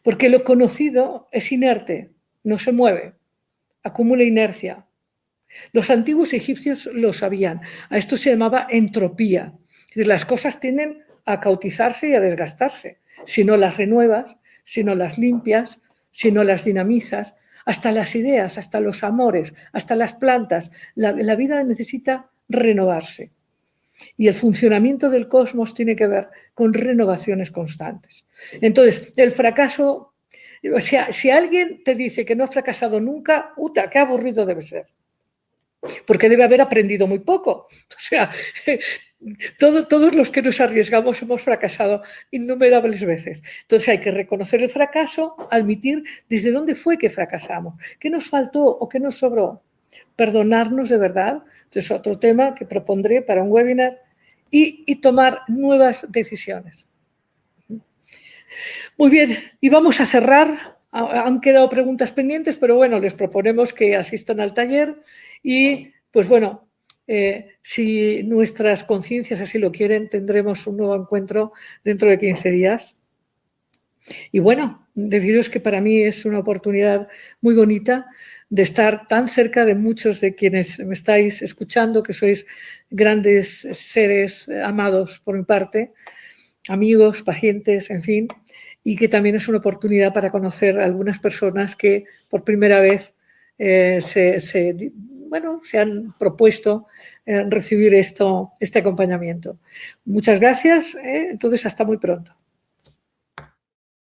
Porque lo conocido es inerte, no se mueve, acumula inercia. Los antiguos egipcios lo sabían. A esto se llamaba entropía. Es decir, las cosas tienden a cautizarse y a desgastarse. Si no las renuevas, si no las limpias, si no las dinamizas, hasta las ideas, hasta los amores, hasta las plantas, la vida necesita renovarse. Y el funcionamiento del cosmos tiene que ver con renovaciones constantes. Entonces, el fracaso, o sea, si alguien te dice que no ha fracasado nunca, qué aburrido debe ser. Porque debe haber aprendido muy poco. O sea, todos los que nos arriesgamos hemos fracasado innumerables veces. Entonces hay que reconocer el fracaso, admitir desde dónde fue que fracasamos, qué nos faltó o qué nos sobró. Perdonarnos de verdad, es otro tema que propondré para un webinar, y tomar nuevas decisiones. Muy bien, y vamos a cerrar. Han quedado preguntas pendientes, pero bueno, les proponemos que asistan al taller y, pues bueno, si nuestras conciencias así lo quieren, tendremos un nuevo encuentro dentro de 15 días. Y bueno, deciros que para mí es una oportunidad muy bonita de estar tan cerca de muchos de quienes me estáis escuchando, que sois grandes seres amados por mi parte, amigos, pacientes, en fin, y que también es una oportunidad para conocer a algunas personas que por primera vez se han propuesto recibir este acompañamiento. Muchas gracias, entonces hasta muy pronto.